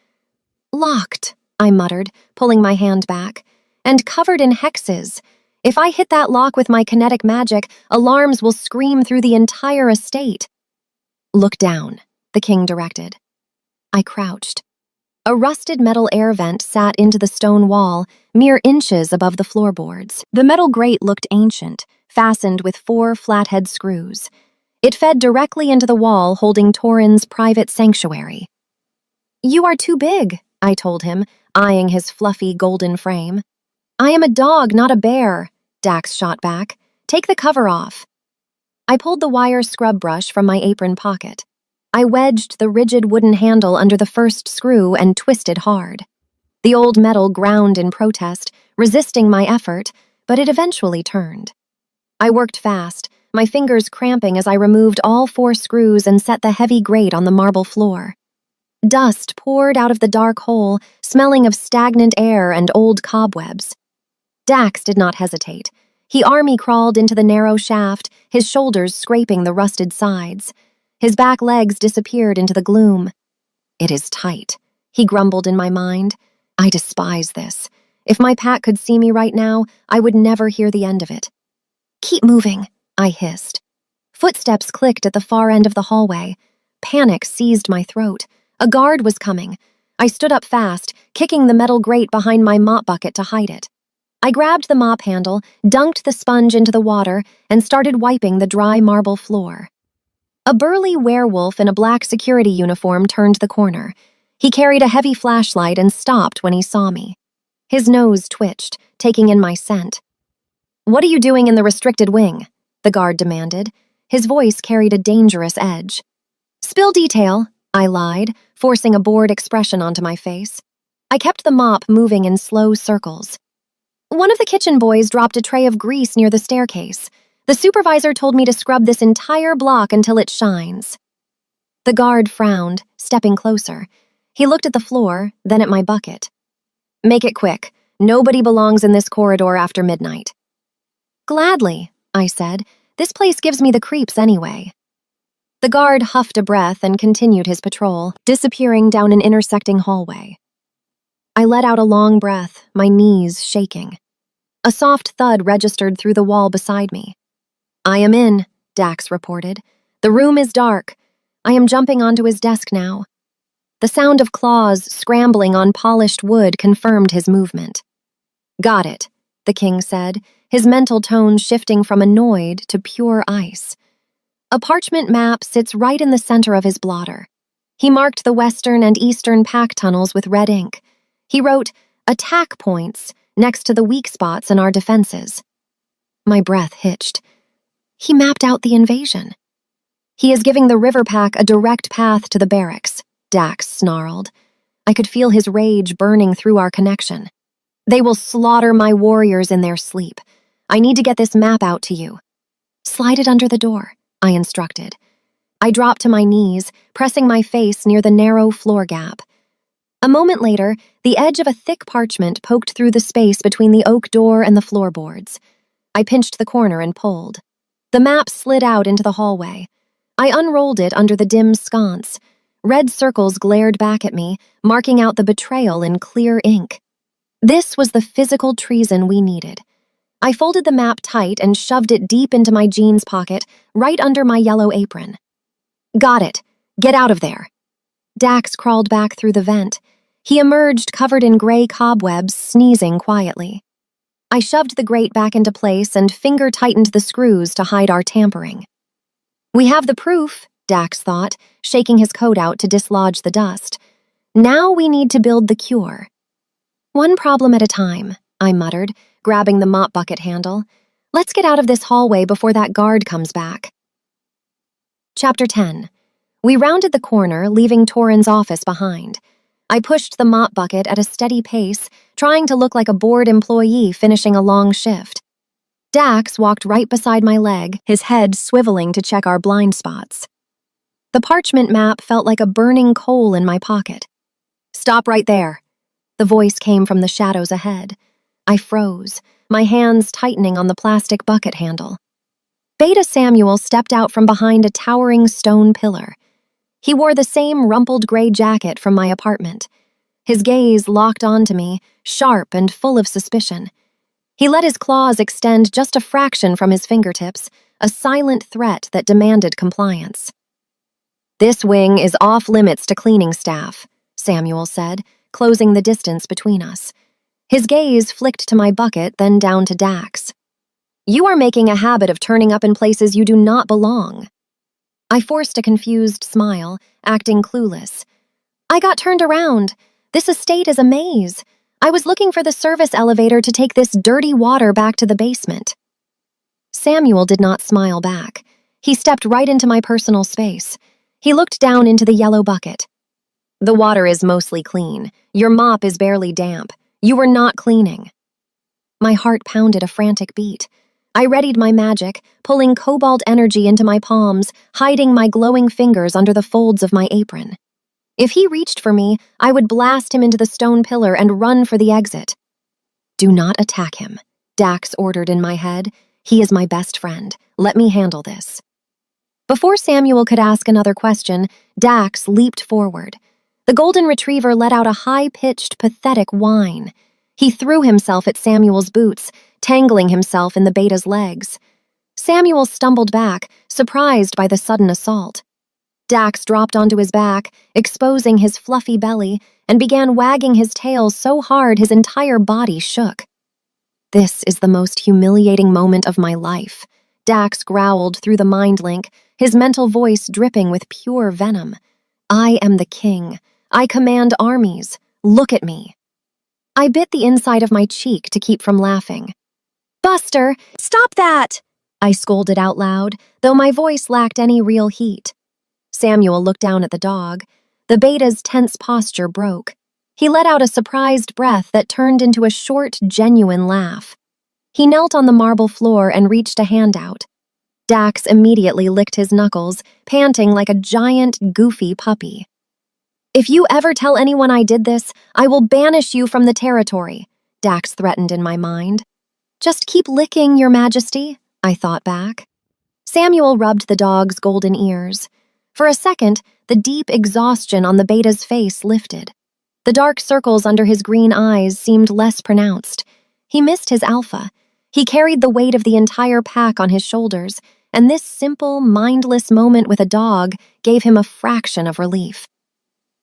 "Locked," I muttered, pulling my hand back. "And covered in hexes. If I hit that lock with my kinetic magic, alarms will scream through the entire estate." "Look down," the king directed. I crouched. A rusted metal air vent sat into the stone wall, mere inches above the floorboards. The metal grate looked ancient, fastened with 4 flathead screws. It fed directly into the wall holding Torin's private sanctuary. "You are too big," I told him, eyeing his fluffy golden frame. "I am a dog, not a bear," Dax shot back. "Take the cover off." I pulled the wire scrub brush from my apron pocket. I wedged the rigid wooden handle under the first screw and twisted hard. The old metal ground in protest, resisting my effort, but it eventually turned. I worked fast, my fingers cramping as I removed all 4 screws and set the heavy grate on the marble floor. Dust poured out of the dark hole, smelling of stagnant air and old cobwebs. Dax did not hesitate. He army crawled into the narrow shaft, his shoulders scraping the rusted sides. His back legs disappeared into the gloom. "It is tight," he grumbled in my mind. "I despise this. If my pack could see me right now, I would never hear the end of it." "Keep moving," I hissed. Footsteps clicked at the far end of the hallway. Panic seized my throat. A guard was coming. I stood up fast, kicking the metal grate behind my mop bucket to hide it. I grabbed the mop handle, dunked the sponge into the water, and started wiping the dry marble floor. A burly werewolf in a black security uniform turned the corner. He carried a heavy flashlight and stopped when he saw me. His nose twitched, taking in my scent. "What are you doing in the restricted wing?" the guard demanded. His voice carried a dangerous edge. "Spill detail," I lied, forcing a bored expression onto my face. I kept the mop moving in slow circles. "One of the kitchen boys dropped a tray of grease near the staircase. The supervisor told me to scrub this entire block until it shines." The guard frowned, stepping closer. He looked at the floor, then at my bucket. "Make it quick. Nobody belongs in this corridor after midnight." "Gladly," I said. "This place gives me the creeps anyway." The guard huffed a breath and continued his patrol, disappearing down an intersecting hallway. I let out a long breath, my knees shaking. A soft thud registered through the wall beside me. "I am in," Dax reported. "The room is dark. I am jumping onto his desk now." The sound of claws scrambling on polished wood confirmed his movement. "Got it," the king said, his mental tone shifting from annoyed to pure ice. A parchment map sits right in the center of his blotter. He marked the western and eastern pack tunnels with red ink. He wrote, "Attack points," next to the weak spots in our defenses. My breath hitched. He mapped out the invasion. "He is giving the river pack a direct path to the barracks," Dax snarled. I could feel his rage burning through our connection. "They will slaughter my warriors in their sleep. I need to get this map out to you." "Slide it under the door," I instructed. I dropped to my knees, pressing my face near the narrow floor gap. A moment later, the edge of a thick parchment poked through the space between the oak door and the floorboards. I pinched the corner and pulled. The map slid out into the hallway. I unrolled it under the dim sconce. Red circles glared back at me, marking out the betrayal in clear ink. This was the physical treason we needed. I folded the map tight and shoved it deep into my jeans pocket, right under my yellow apron. "Got it. Get out of there." Dax crawled back through the vent. He emerged covered in gray cobwebs, sneezing quietly. I shoved the grate back into place and finger-tightened the screws to hide our tampering. "We have the proof," Dax thought, shaking his coat out to dislodge the dust. "Now we need to build the cure." "One problem at a time," I muttered, grabbing the mop bucket handle. "Let's get out of this hallway before that guard comes back." Chapter 10. We rounded the corner, leaving Torin's office behind. I pushed the mop bucket at a steady pace, trying to look like a bored employee finishing a long shift. Dax walked right beside my leg, his head swiveling to check our blind spots. The parchment map felt like a burning coal in my pocket. "Stop right there." The voice came from the shadows ahead. I froze, my hands tightening on the plastic bucket handle. Beta Samuel stepped out from behind a towering stone pillar. He wore the same rumpled gray jacket from my apartment. His gaze locked onto me, sharp and full of suspicion. He let his claws extend just a fraction from his fingertips, a silent threat that demanded compliance. "This wing is off limits to cleaning staff," Samuel said, closing the distance between us. His gaze flicked to my bucket, then down to Dax. "You are making a habit of turning up in places you do not belong." I forced a confused smile, acting clueless. "I got turned around. This estate is a maze. I was looking for the service elevator to take this dirty water back to the basement." Samuel did not smile back. He stepped right into my personal space. He looked down into the yellow bucket. "The water is mostly clean. Your mop is barely damp. You were not cleaning." My heart pounded a frantic beat. I readied my magic, pulling cobalt energy into my palms, hiding my glowing fingers under the folds of my apron. If he reached for me, I would blast him into the stone pillar and run for the exit. "Do not attack him," Dax ordered in my head. "He is my best friend. Let me handle this." Before Samuel could ask another question, Dax leaped forward. The golden retriever let out a high-pitched, pathetic whine. He threw himself at Samuel's boots, tangling himself in the beta's legs. Samuel stumbled back, surprised by the sudden assault. Dax dropped onto his back, exposing his fluffy belly, and began wagging his tail so hard his entire body shook. "This is the most humiliating moment of my life," Dax growled through the mind link, his mental voice dripping with pure venom. "I am the king. I command armies. Look at me." I bit the inside of my cheek to keep from laughing. "Buster, stop that!" I scolded out loud, though my voice lacked any real heat. Samuel looked down at the dog. The beta's tense posture broke. He let out a surprised breath that turned into a short, genuine laugh. He knelt on the marble floor and reached a hand out. Dax immediately licked his knuckles, panting like a giant, goofy puppy. "If you ever tell anyone I did this, I will banish you from the territory," Dax threatened in my mind. "Just keep licking, Your Majesty," I thought back. Samuel rubbed the dog's golden ears. For a second, the deep exhaustion on the beta's face lifted. The dark circles under his green eyes seemed less pronounced. He missed his alpha. He carried the weight of the entire pack on his shoulders, and this simple, mindless moment with a dog gave him a fraction of relief.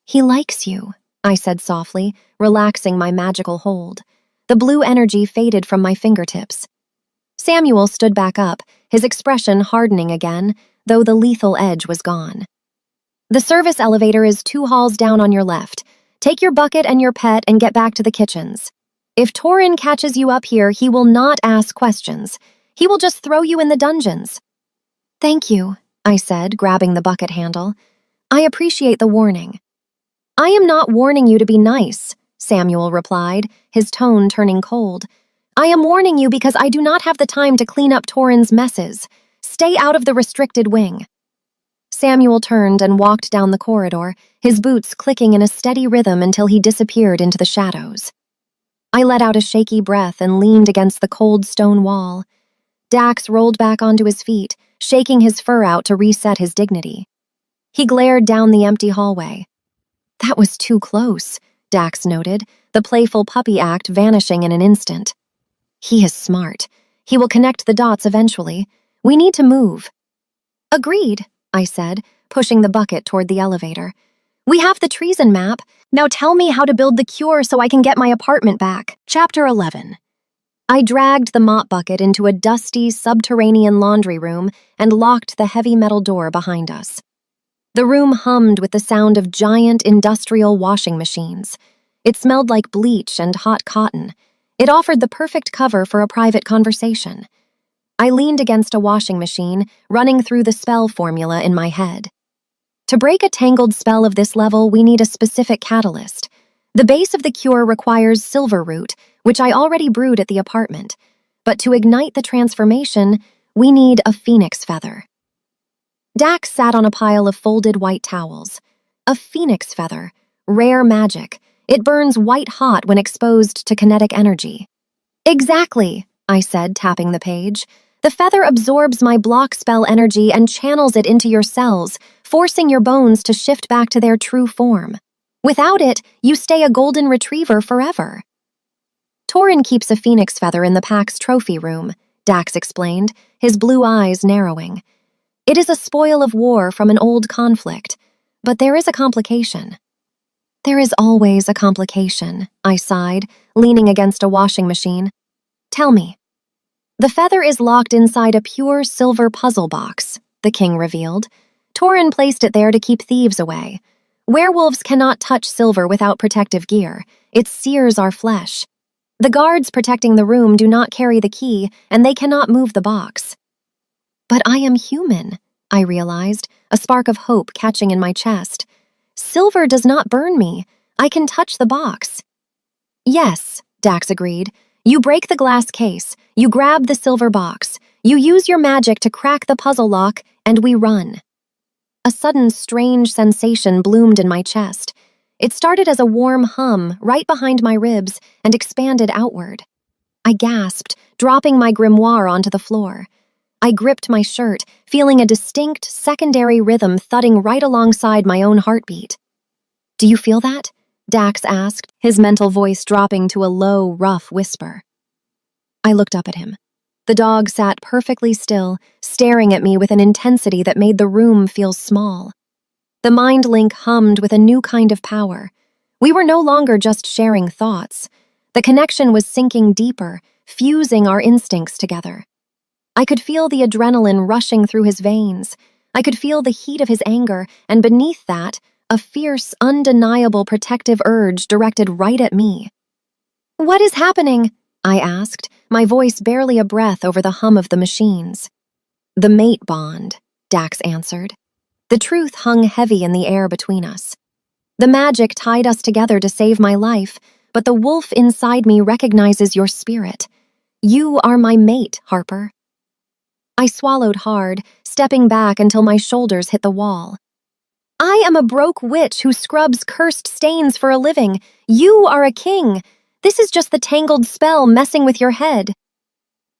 "He likes you," I said softly, relaxing my magical hold. The blue energy faded from my fingertips. Samuel stood back up, his expression hardening again, though the lethal edge was gone. "The service elevator is 2 halls down on your left. Take your bucket and your pet and get back to the kitchens. If Torin catches you up here, he will not ask questions. He will just throw you in the dungeons." "Thank you," I said, grabbing the bucket handle. "I appreciate the warning." "I am not warning you to be nice," Samuel replied, his tone turning cold. "I am warning you because I do not have the time to clean up Torin's messes. Stay out of the restricted wing." Samuel turned and walked down the corridor, his boots clicking in a steady rhythm until he disappeared into the shadows. I let out a shaky breath and leaned against the cold stone wall. Dax rolled back onto his feet, shaking his fur out to reset his dignity. He glared down the empty hallway. "That was too close," Dax noted, the playful puppy act vanishing in an instant. "He is smart. He will connect the dots eventually. We need to move." "Agreed," I said, pushing the bucket toward the elevator. "We have the treason map. Now tell me how to build the cure so I can get my apartment back." Chapter 11. I dragged the mop bucket into a dusty, subterranean laundry room and locked the heavy metal door behind us. The room hummed with the sound of giant industrial washing machines. It smelled like bleach and hot cotton. It offered the perfect cover for a private conversation. I leaned against a washing machine, running through the spell formula in my head. To break a tangled spell of this level, we need a specific catalyst. The base of the cure requires silver root, which I already brewed at the apartment. But to ignite the transformation, we need a phoenix feather. Dax sat on a pile of folded white towels. A phoenix feather, rare magic. It burns white hot when exposed to kinetic energy. "Exactly," I said, tapping the page. "The feather absorbs my block spell energy and channels it into your cells, forcing your bones to shift back to their true form. Without it, you stay a golden retriever forever." "Torin keeps a phoenix feather in the pack's trophy room," Dax explained, his blue eyes narrowing. "It is a spoil of war from an old conflict, but there is a complication." "There is always a complication," I sighed, leaning against a washing machine. "Tell me." "The feather is locked inside a pure silver puzzle box," the king revealed. "Torin placed it there to keep thieves away. Werewolves cannot touch silver without protective gear. It sears our flesh. The guards protecting the room do not carry the key, and they cannot move the box." "But I am human," I realized, a spark of hope catching in my chest. "Silver does not burn me. I can touch the box." "Yes," Dax agreed. "You break the glass case, you grab the silver box, you use your magic to crack the puzzle lock, and we run." A sudden strange sensation bloomed in my chest. It started as a warm hum right behind my ribs and expanded outward. I gasped, dropping my grimoire onto the floor. I gripped my shirt, feeling a distinct secondary rhythm thudding right alongside my own heartbeat. "Do you feel that?" Dax asked, his mental voice dropping to a low, rough whisper. I looked up at him. The dog sat perfectly still, staring at me with an intensity that made the room feel small. The mind link hummed with a new kind of power. We were no longer just sharing thoughts. The connection was sinking deeper, fusing our instincts together. I could feel the adrenaline rushing through his veins. I could feel the heat of his anger, and beneath that, a fierce, undeniable protective urge directed right at me. "What is happening?" I asked, my voice barely a breath over the hum of the machines. "The mate bond," Dax answered. The truth hung heavy in the air between us. The magic tied us together to save my life, but the wolf inside me recognizes your spirit. You are my mate, Harper. I swallowed hard, stepping back until my shoulders hit the wall. I am a broke witch who scrubs cursed stains for a living. You are a king. This is just the tangled spell messing with your head.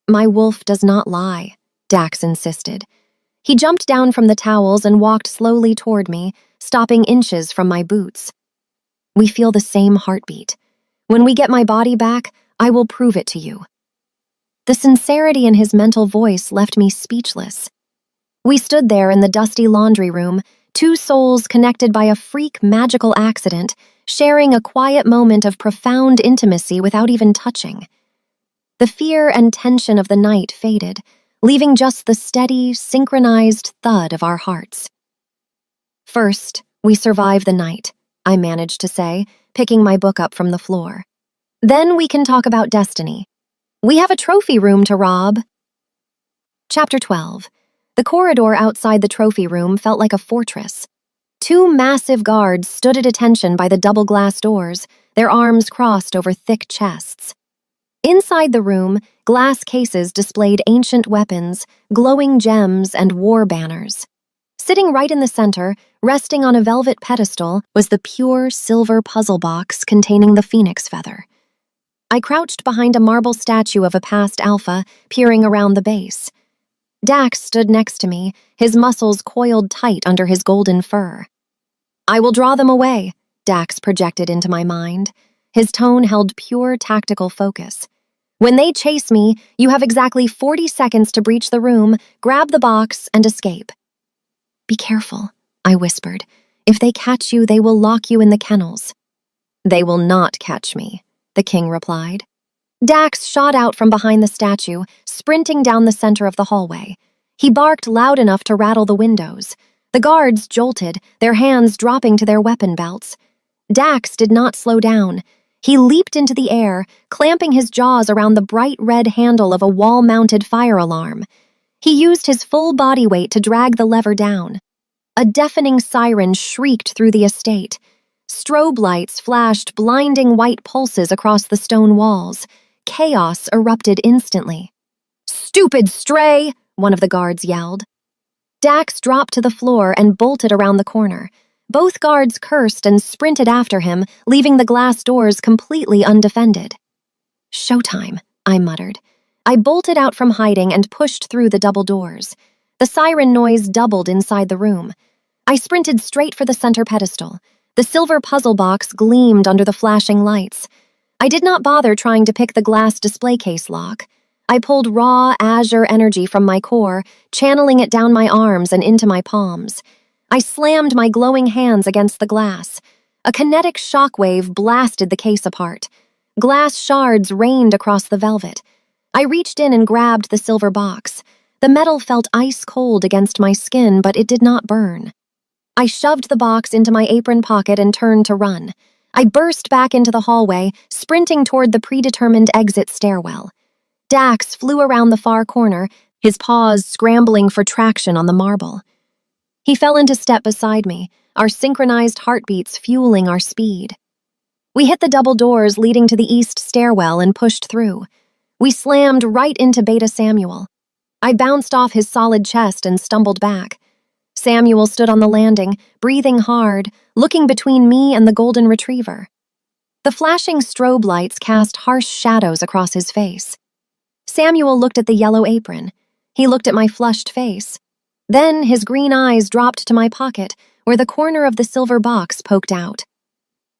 My wolf does not lie, Dax insisted. He jumped down from the towels and walked slowly toward me, stopping inches from my boots. We feel the same heartbeat. When we get my body back, I will prove it to you. The sincerity in his mental voice left me speechless. We stood there in the dusty laundry room, two souls connected by a freak magical accident, sharing a quiet moment of profound intimacy without even touching. The fear and tension of the night faded, leaving just the steady, synchronized thud of our hearts. First, we survive the night, I managed to say, picking my book up from the floor. Then we can talk about destiny. We have a trophy room to rob. Chapter 12. The corridor outside the trophy room felt like a fortress. Two massive guards stood at attention by the double glass doors, their arms crossed over thick chests. Inside the room, glass cases displayed ancient weapons, glowing gems, and war banners. Sitting right in the center, resting on a velvet pedestal, was the pure silver puzzle box containing the phoenix feather. I crouched behind a marble statue of a past alpha, peering around the base. Dax stood next to me, his muscles coiled tight under his golden fur. I will draw them away, Dax projected into my mind. His tone held pure tactical focus. When they chase me, you have exactly 40 seconds to breach the room, grab the box, and escape. Be careful, I whispered. If they catch you, they will lock you in the kennels. They will not catch me, the king replied. Dax shot out from behind the statue, sprinting down the center of the hallway. He barked loud enough to rattle the windows. The guards jolted, their hands dropping to their weapon belts. Dax did not slow down. He leaped into the air, clamping his jaws around the bright red handle of a wall-mounted fire alarm. He used his full body weight to drag the lever down. A deafening siren shrieked through the estate. Strobe lights flashed blinding white pulses across the stone walls. Chaos erupted instantly. "Stupid stray!" one of the guards yelled. Dax dropped to the floor and bolted around the corner. Both guards cursed and sprinted after him, leaving the glass doors completely undefended. "Showtime," I muttered. I bolted out from hiding and pushed through the double doors. The siren noise doubled inside the room. I sprinted straight for the center pedestal. The silver puzzle box gleamed under the flashing lights. I did not bother trying to pick the glass display case lock. I pulled raw, azure energy from my core, channeling it down my arms and into my palms. I slammed my glowing hands against the glass. A kinetic shockwave blasted the case apart. Glass shards rained across the velvet. I reached in and grabbed the silver box. The metal felt ice cold against my skin, but it did not burn. I shoved the box into my apron pocket and turned to run. I burst back into the hallway, sprinting toward the predetermined exit stairwell. Dax flew around the far corner, his paws scrambling for traction on the marble. He fell into step beside me, our synchronized heartbeats fueling our speed. We hit the double doors leading to the east stairwell and pushed through. We slammed right into Beta Samuel. I bounced off his solid chest and stumbled back. Samuel stood on the landing, breathing hard, looking between me and the golden retriever. The flashing strobe lights cast harsh shadows across his face. Samuel looked at the yellow apron. He looked at my flushed face. Then his green eyes dropped to my pocket, where the corner of the silver box poked out.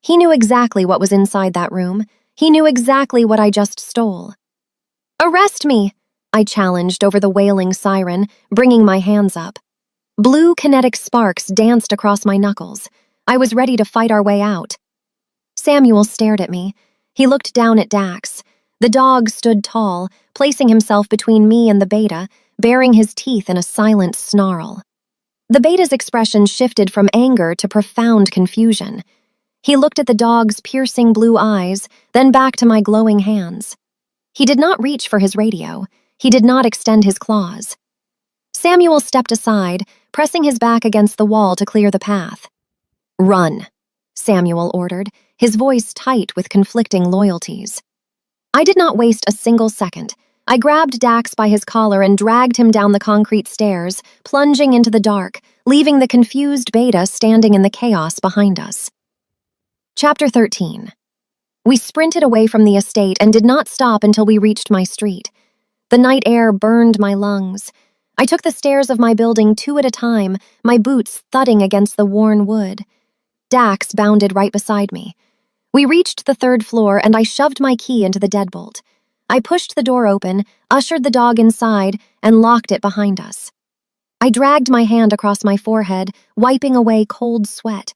He knew exactly what was inside that room. He knew exactly what I just stole. "Arrest me!" I challenged over the wailing siren, bringing my hands up. Blue kinetic sparks danced across my knuckles. I was ready to fight our way out. Samuel stared at me. He looked down at Dax. The dog stood tall, placing himself between me and the beta, baring his teeth in a silent snarl. The beta's expression shifted from anger to profound confusion. He looked at the dog's piercing blue eyes, then back to my glowing hands. He did not reach for his radio. He did not extend his claws. Samuel stepped aside, pressing his back against the wall to clear the path. "Run," Samuel ordered, his voice tight with conflicting loyalties. I did not waste a single second. I grabbed Dax by his collar and dragged him down the concrete stairs, plunging into the dark, leaving the confused beta standing in the chaos behind us. Chapter 13. We sprinted away from the estate and did not stop until we reached my street. The night air burned my lungs. I took the stairs of my building 2 at a time, my boots thudding against the worn wood. Dax bounded right beside me. We reached the 3rd floor and I shoved my key into the deadbolt. I pushed the door open, ushered the dog inside, and locked it behind us. I dragged my hand across my forehead, wiping away cold sweat.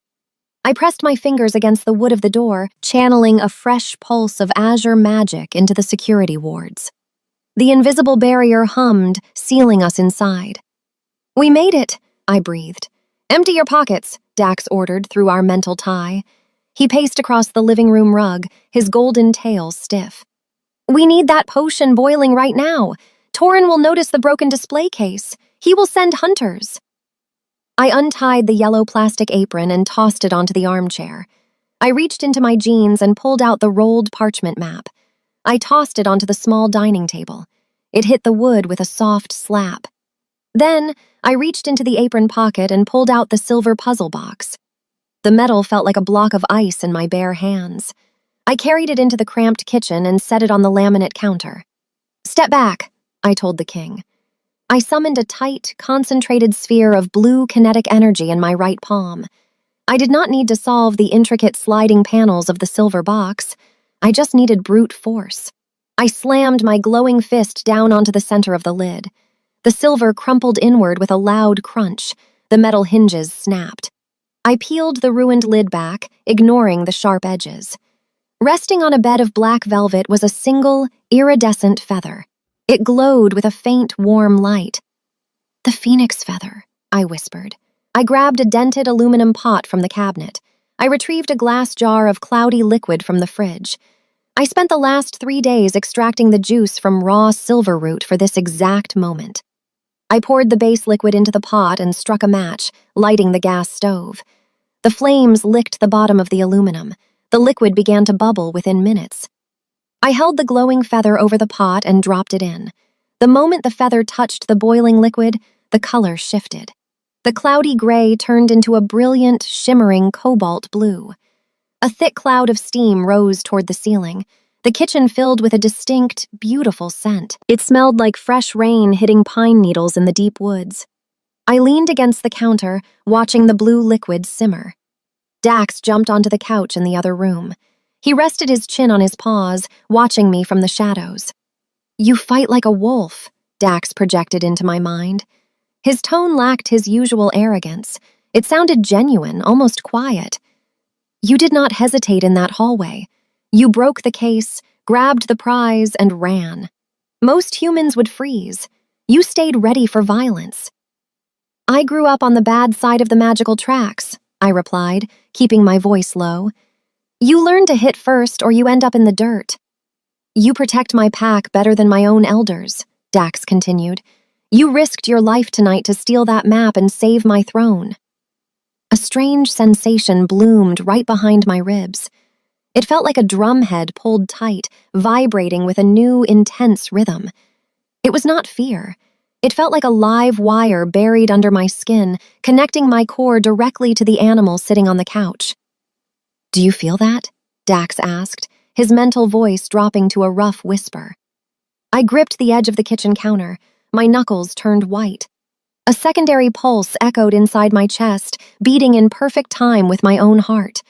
I pressed my fingers against the wood of the door, channeling a fresh pulse of azure magic into the security wards. The invisible barrier hummed, sealing us inside. "We made it," I breathed. "Empty your pockets," Dax ordered through our mental tie. He paced across the living room rug, his golden tail stiff. "We need that potion boiling right now. Torin will notice the broken display case. He will send hunters." I untied the yellow plastic apron and tossed it onto the armchair. I reached into my jeans and pulled out the rolled parchment map. I tossed it onto the small dining table. It hit the wood with a soft slap. Then, I reached into the apron pocket and pulled out the silver puzzle box. The metal felt like a block of ice in my bare hands. I carried it into the cramped kitchen and set it on the laminate counter. "Step back," I told the king. I summoned a tight, concentrated sphere of blue kinetic energy in my right palm. I did not need to solve the intricate sliding panels of the silver box. I just needed brute force. I slammed my glowing fist down onto the center of the lid. The silver crumpled inward with a loud crunch. The metal hinges snapped. I peeled the ruined lid back, ignoring the sharp edges. Resting on a bed of black velvet was a single, iridescent feather. It glowed with a faint, warm light. "The phoenix feather," I whispered. I grabbed a dented aluminum pot from the cabinet. I retrieved a glass jar of cloudy liquid from the fridge. I spent the last 3 days extracting the juice from raw silver root for this exact moment. I poured the base liquid into the pot and struck a match, lighting the gas stove. The flames licked the bottom of the aluminum. The liquid began to bubble within minutes. I held the glowing feather over the pot and dropped it in. The moment the feather touched the boiling liquid, the color shifted. The cloudy gray turned into a brilliant, shimmering cobalt blue. A thick cloud of steam rose toward the ceiling. The kitchen filled with a distinct, beautiful scent. It smelled like fresh rain hitting pine needles in the deep woods. I leaned against the counter, watching the blue liquid simmer. Dax jumped onto the couch in the other room. He rested his chin on his paws, watching me from the shadows. "You fight like a wolf," Dax projected into my mind. His tone lacked his usual arrogance. It sounded genuine, almost quiet. "You did not hesitate in that hallway. You broke the case, grabbed the prize, and ran. Most humans would freeze. You stayed ready for violence." "I grew up on the bad side of the magical tracks," I replied, keeping my voice low. "You learn to hit first or you end up in the dirt." "You protect my pack better than my own elders," Dax continued. "You risked your life tonight to steal that map and save my throne." A strange sensation bloomed right behind my ribs. It felt like a drumhead pulled tight, vibrating with a new, intense rhythm. It was not fear. It felt like a live wire buried under my skin, connecting my core directly to the animal sitting on the couch. "Do you feel that?" Dax asked, his mental voice dropping to a rough whisper. I gripped the edge of the kitchen counter. My knuckles turned white. A secondary pulse echoed inside my chest, beating in perfect time with my own heart.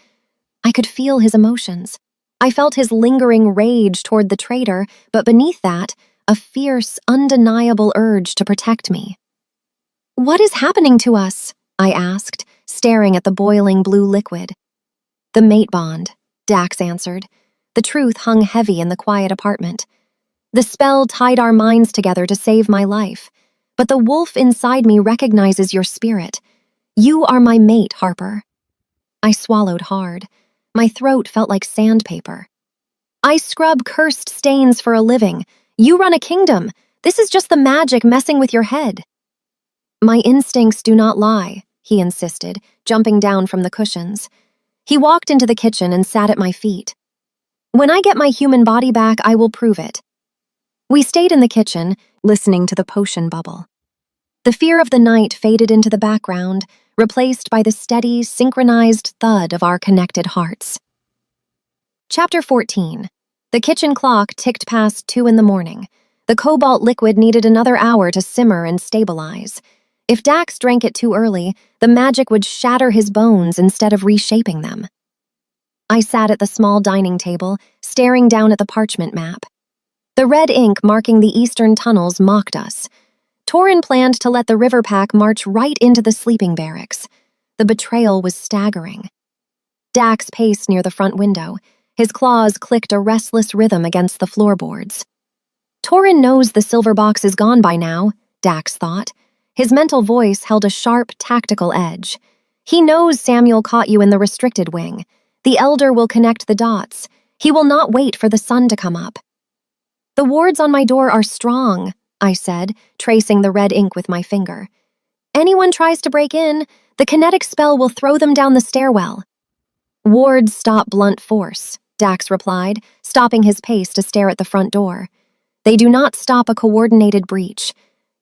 I could feel his emotions. I felt his lingering rage toward the traitor, but beneath that, a fierce, undeniable urge to protect me. "What is happening to us?" I asked, staring at the boiling blue liquid. "The mate bond," Dax answered. The truth hung heavy in the quiet apartment. The spell tied our minds together to save my life, but the wolf inside me recognizes your spirit. You are my mate, Harper. I swallowed hard. My throat felt like sandpaper. I scrub cursed stains for a living. You run a kingdom. This is just the magic messing with your head. My instincts do not lie, he insisted, jumping down from the cushions. He walked into the kitchen and sat at my feet. When I get my human body back, I will prove it. We stayed in the kitchen, listening to the potion bubble. The fear of the night faded into the background, replaced by the steady, synchronized thud of our connected hearts. Chapter 14. The kitchen clock ticked past 2 a.m. The cobalt liquid needed another hour to simmer and stabilize. If Dax drank it too early, the magic would shatter his bones instead of reshaping them. I sat at the small dining table, staring down at the parchment map. The red ink marking the eastern tunnels mocked us. Torin planned to let the river pack march right into the sleeping barracks. The betrayal was staggering. Dax paced near the front window. His claws clicked a restless rhythm against the floorboards. Torin knows the silver box is gone by now, Dax thought. His mental voice held a sharp, tactical edge. He knows Samuel caught you in the restricted wing. The Elder will connect the dots. He will not wait for the sun to come up. The wards on my door are strong, I said, tracing the red ink with my finger. Anyone tries to break in, the kinetic spell will throw them down the stairwell. Wards stop blunt force, Dax replied, stopping his pace to stare at the front door. They do not stop a coordinated breach.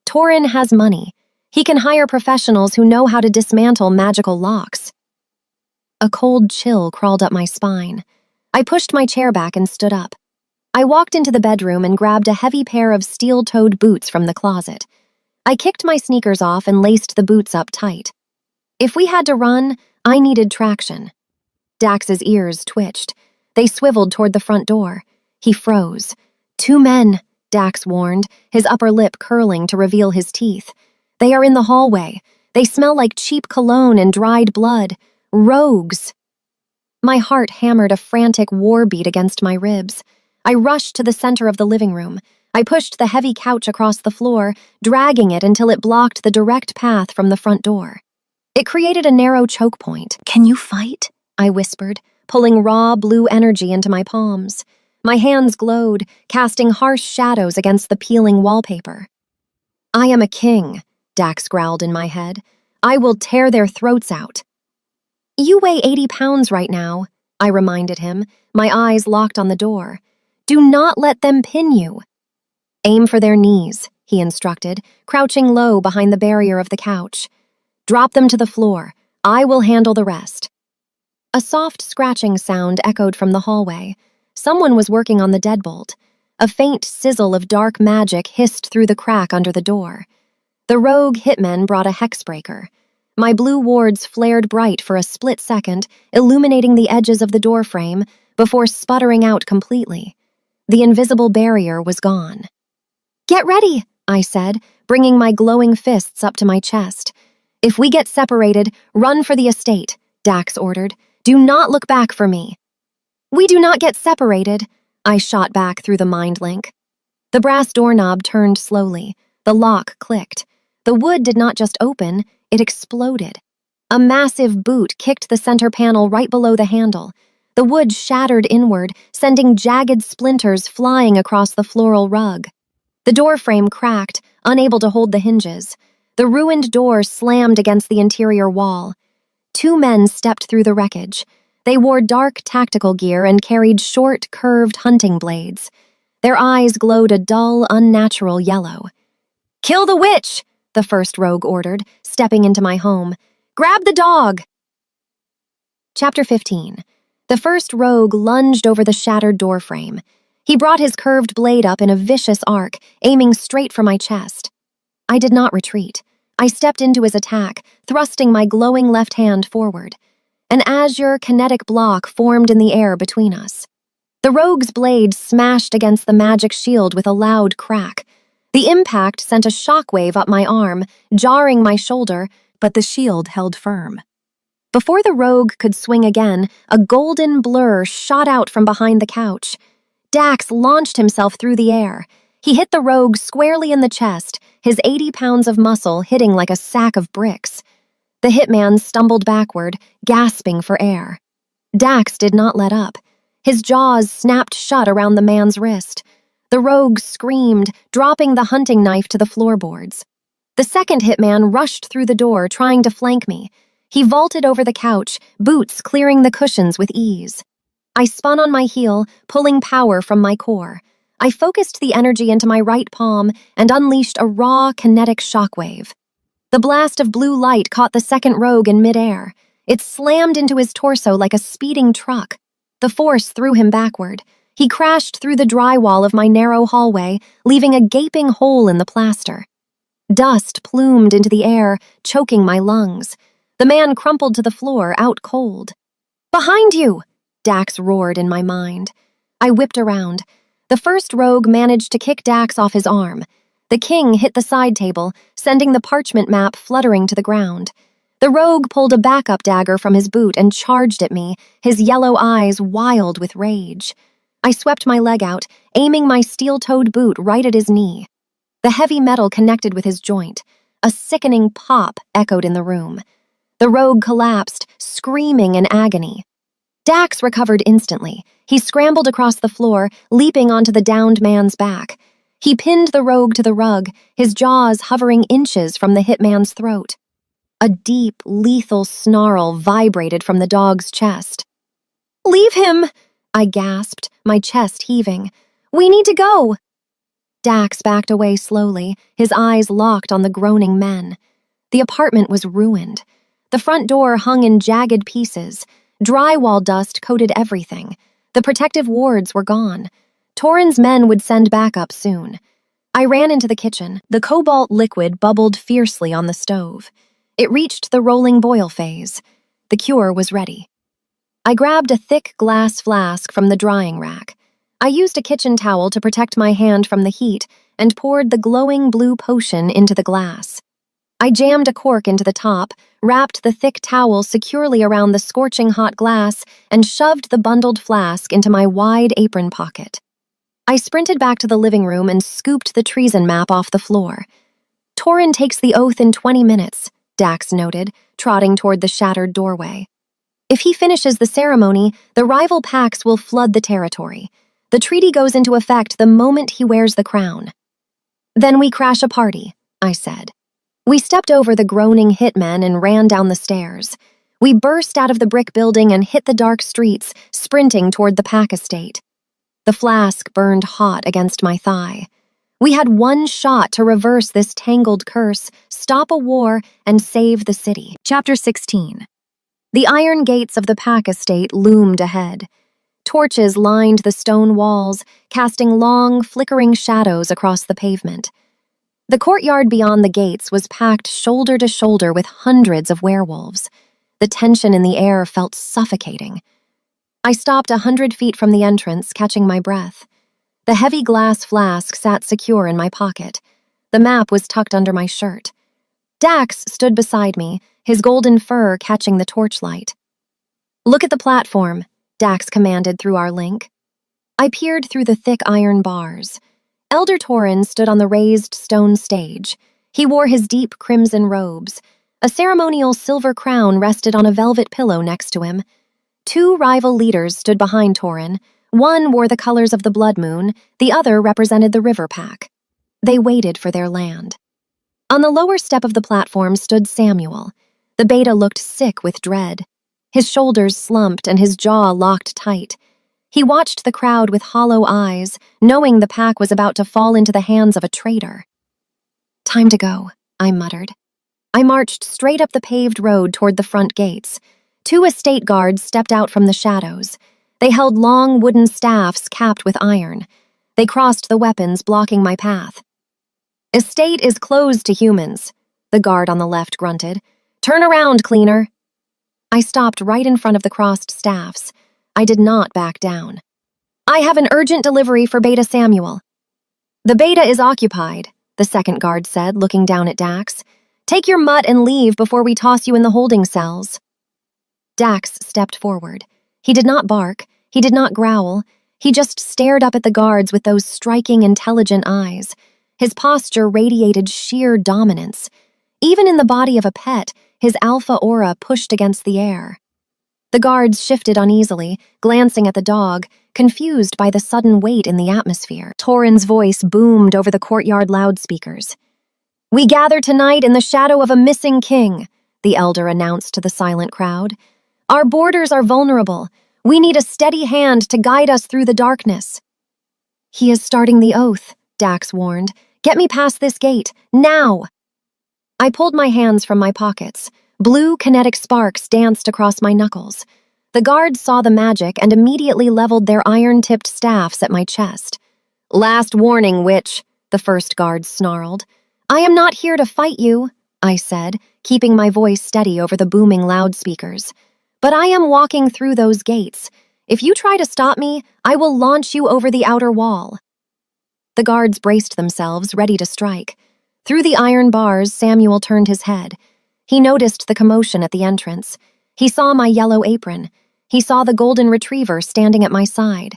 Torin has money. He can hire professionals who know how to dismantle magical locks. A cold chill crawled up my spine. I pushed my chair back and stood up. I walked into the bedroom and grabbed a heavy pair of steel-toed boots from the closet. I kicked my sneakers off and laced the boots up tight. If we had to run, I needed traction. Dax's ears twitched. They swiveled toward the front door. He froze. 2 men, Dax warned, his upper lip curling to reveal his teeth. They are in the hallway. They smell like cheap cologne and dried blood. Rogues. My heart hammered a frantic war beat against my ribs. I rushed to the center of the living room. I pushed the heavy couch across the floor, dragging it until it blocked the direct path from the front door. It created a narrow choke point. "Can you fight?" I whispered, pulling raw blue energy into my palms. My hands glowed, casting harsh shadows against the peeling wallpaper. "I am a king," Dax growled in my head. "I will tear their throats out." "You weigh 80 pounds right now," I reminded him, my eyes locked on the door. "Do not let them pin you." "Aim for their knees," he instructed, crouching low behind the barrier of the couch. "Drop them to the floor. I will handle the rest." A soft scratching sound echoed from the hallway. Someone was working on the deadbolt. A faint sizzle of dark magic hissed through the crack under the door. The rogue hitmen brought a hexbreaker. My blue wards flared bright for a split second, illuminating the edges of the doorframe before sputtering out completely. The invisible barrier was gone. "Get ready," I said, bringing my glowing fists up to my chest. "If we get separated, run for the estate," Dax ordered. "Do not look back for me." "We do not get separated," I shot back through the mind link. The brass doorknob turned slowly. The lock clicked. The wood did not just open, it exploded. A massive boot kicked the center panel right below the handle. The wood shattered inward, sending jagged splinters flying across the floral rug. The doorframe cracked, unable to hold the hinges. The ruined door slammed against the interior wall. 2 men stepped through the wreckage. They wore dark tactical gear and carried short, curved hunting blades. Their eyes glowed a dull, unnatural yellow. "Kill the witch!" the first rogue ordered, stepping into my home. "Grab the dog!" Chapter 15. The first rogue lunged over the shattered doorframe. He brought his curved blade up in a vicious arc, aiming straight for my chest. I did not retreat. I stepped into his attack, thrusting my glowing left hand forward. An azure kinetic block formed in the air between us. The rogue's blade smashed against the magic shield with a loud crack. The impact sent a shockwave up my arm, jarring my shoulder, but the shield held firm. Before the rogue could swing again, a golden blur shot out from behind the couch. Dax launched himself through the air. He hit the rogue squarely in the chest, his 80 pounds of muscle hitting like a sack of bricks. The hitman stumbled backward, gasping for air. Dax did not let up. His jaws snapped shut around the man's wrist. The rogue screamed, dropping the hunting knife to the floorboards. The second hitman rushed through the door, trying to flank me. He vaulted over the couch, boots clearing the cushions with ease. I spun on my heel, pulling power from my core. I focused the energy into my right palm and unleashed a raw, kinetic shockwave. The blast of blue light caught the second rogue in midair. It slammed into his torso like a speeding truck. The force threw him backward. He crashed through the drywall of my narrow hallway, leaving a gaping hole in the plaster. Dust plumed into the air, choking my lungs. The man crumpled to the floor, out cold. "Behind you!" Dax roared in my mind. I whipped around. The first rogue managed to kick Dax off his arm. The king hit the side table, sending the parchment map fluttering to the ground. The rogue pulled a backup dagger from his boot and charged at me, his yellow eyes wild with rage. I swept my leg out, aiming my steel-toed boot right at his knee. The heavy metal connected with his joint. A sickening pop echoed in the room. The rogue collapsed, screaming in agony. Dax recovered instantly. He scrambled across the floor, leaping onto the downed man's back. He pinned the rogue to the rug, his jaws hovering inches from the hitman's throat. A deep, lethal snarl vibrated from the dog's chest. "Leave him!" I gasped, my chest heaving. "We need to go!" Dax backed away slowly, his eyes locked on the groaning men. The apartment was ruined. The front door hung in jagged pieces. Drywall dust coated everything. The protective wards were gone. Torin's men would send backup soon. I ran into the kitchen. The cobalt liquid bubbled fiercely on the stove. It reached the rolling boil phase. The cure was ready. I grabbed a thick glass flask from the drying rack. I used a kitchen towel to protect my hand from the heat and poured the glowing blue potion into the glass. I jammed a cork into the top, wrapped the thick towel securely around the scorching hot glass, and shoved the bundled flask into my wide apron pocket. I sprinted back to the living room and scooped the treason map off the floor. "Torin takes the oath in 20 minutes, Dax noted, trotting toward the shattered doorway. "If he finishes the ceremony, the rival pacts will flood the territory. The treaty goes into effect the moment he wears the crown." "Then we crash a party," I said. We stepped over the groaning hitmen and ran down the stairs. We burst out of the brick building and hit the dark streets, sprinting toward the Pack estate. The flask burned hot against my thigh. We had one shot to reverse this tangled curse, stop a war, and save the city. Chapter 16. The iron gates of the Pack estate loomed ahead. Torches lined the stone walls, casting long, flickering shadows across the pavement. The courtyard beyond the gates was packed shoulder to shoulder with hundreds of werewolves. The tension in the air felt suffocating. I stopped 100 feet from the entrance, catching my breath. The heavy glass flask sat secure in my pocket. The map was tucked under my shirt. Dax stood beside me, his golden fur catching the torchlight. "Look at the platform," Dax commanded through our link. I peered through the thick iron bars. Elder Torin stood on the raised stone stage. He wore his deep crimson robes. A ceremonial silver crown rested on a velvet pillow next to him. Two rival leaders stood behind Torin. One wore the colors of the Blood Moon, the other represented the River Pack. They waited for their land. On the lower step of the platform stood Samuel. The beta looked sick with dread. His shoulders slumped and his jaw locked tight. He watched the crowd with hollow eyes, knowing the pack was about to fall into the hands of a traitor. "Time to go," I muttered. I marched straight up the paved road toward the front gates. Two estate guards stepped out from the shadows. They held long wooden staffs capped with iron. They crossed the weapons, blocking my path. "Estate is closed to humans," the guard on the left grunted. "Turn around, cleaner." I stopped right in front of the crossed staffs. I did not back down. "I have an urgent delivery for Beta Samuel." "The beta is occupied," the second guard said, looking down at Dax. "Take your mutt and leave before we toss you in the holding cells." Dax stepped forward. He did not bark. He did not growl. He just stared up at the guards with those striking, intelligent eyes. His posture radiated sheer dominance. Even in the body of a pet, his alpha aura pushed against the air. The guards shifted uneasily, glancing at the dog, confused by the sudden weight in the atmosphere. Torin's voice boomed over the courtyard loudspeakers. "We gather tonight in the shadow of a missing king," the elder announced to the silent crowd. "Our borders are vulnerable. We need a steady hand to guide us through the darkness." "He is starting the oath," Dax warned. "Get me past this gate, now!" I pulled my hands from my pockets. Blue kinetic sparks danced across my knuckles. The guards saw the magic and immediately leveled their iron-tipped staffs at my chest. "Last warning, witch," the first guard snarled. "I am not here to fight you," I said, keeping my voice steady over the booming loudspeakers. "But I am walking through those gates. If you try to stop me, I will launch you over the outer wall." The guards braced themselves, ready to strike. Through the iron bars, Samuel turned his head. He noticed the commotion at the entrance. He saw my yellow apron. He saw the golden retriever standing at my side.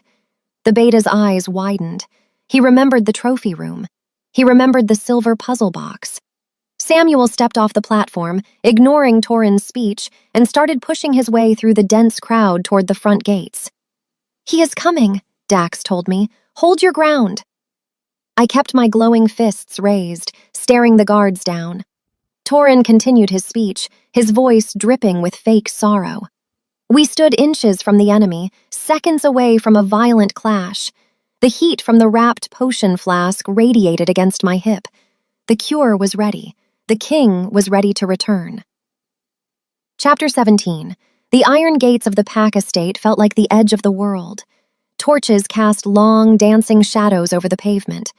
The beta's eyes widened. He remembered the trophy room. He remembered the silver puzzle box. Samuel stepped off the platform, ignoring Torin's speech, and started pushing his way through the dense crowd toward the front gates. "He is coming," Dax told me. "Hold your ground." I kept my glowing fists raised, staring the guards down. Torin continued his speech, his voice dripping with fake sorrow. We stood inches from the enemy, seconds away from a violent clash. The heat from the wrapped potion flask radiated against my hip. The cure was ready. The king was ready to return. Chapter 17. The iron gates of the Pack estate felt like the edge of the world. Torches cast long, dancing shadows over the pavement.